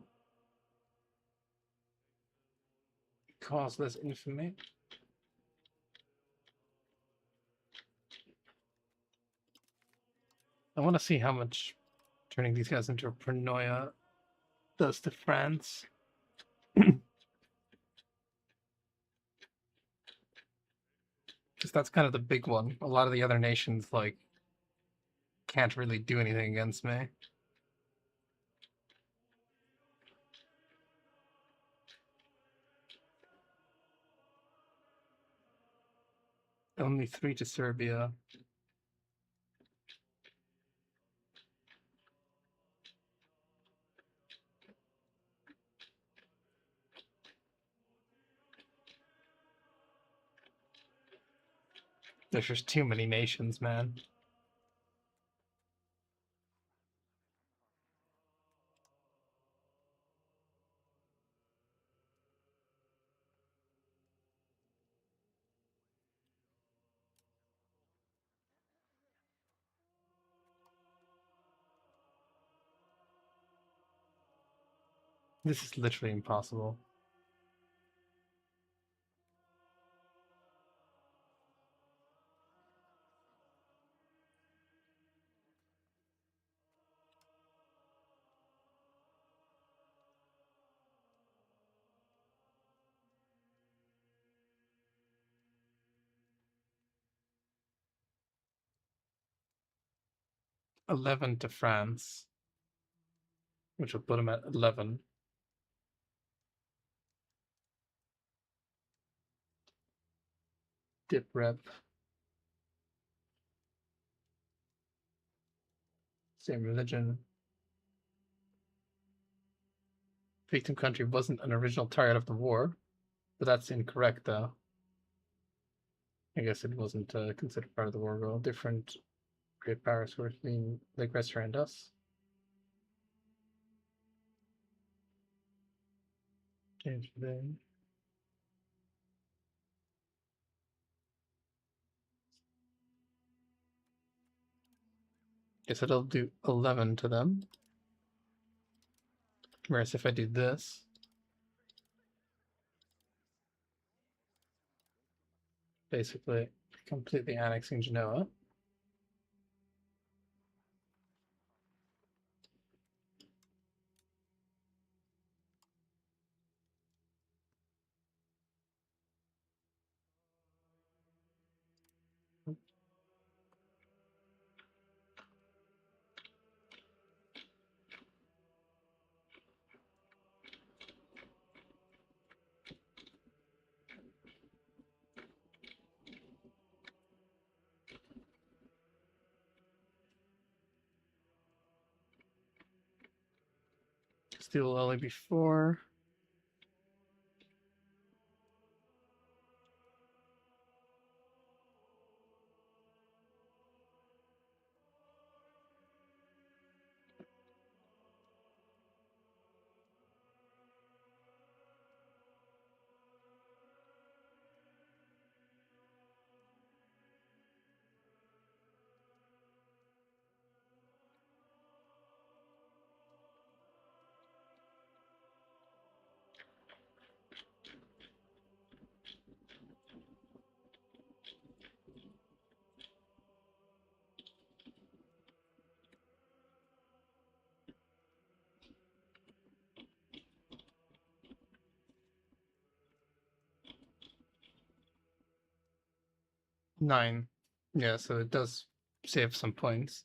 causeless infamy. I want to see how much turning these guys into a paranoia does to France. Because that's kind of the big one. A lot of the other nations, like, can't really do anything against me. Only 3 to Serbia. There's just too many nations, man. This is literally impossible. $11 to France, which will put them at 11. Dip rep. Same religion. Victim country wasn't an original target of the war, but that's incorrect, though. I guess it wasn't considered part of the war goal. Different great powers were being like rest around us. Change the guess it'll do 11 to them. Whereas if I do this, basically completely annexing Genoa. Still only before. Nine. Yeah, so it does save some points.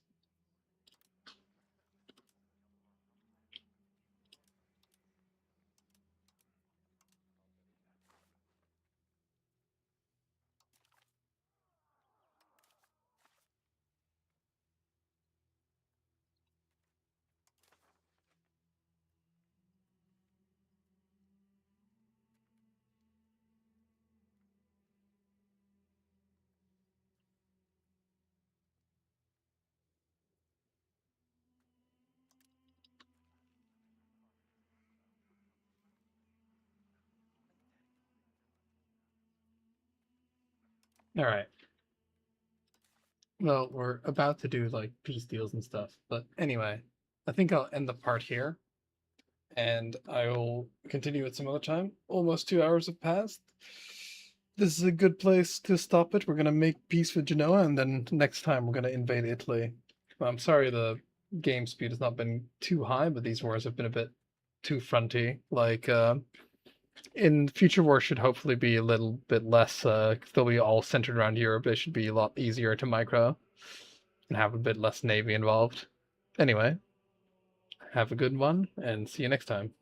All right. Well, we're about to do like peace deals and stuff, but anyway, I think I'll end the part here, and I will continue at some other time. Almost 2 hours have passed. This is a good place to stop it. We're gonna make peace with Genoa, and then next time we're gonna invade Italy. I'm sorry the game speed has not been too high, but these wars have been a bit too fronty. Like, in future wars should hopefully be a little bit less, they'll be all centered around Europe. It should be a lot easier to micro and have a bit less navy involved. Anyway, have a good one, and see you next time.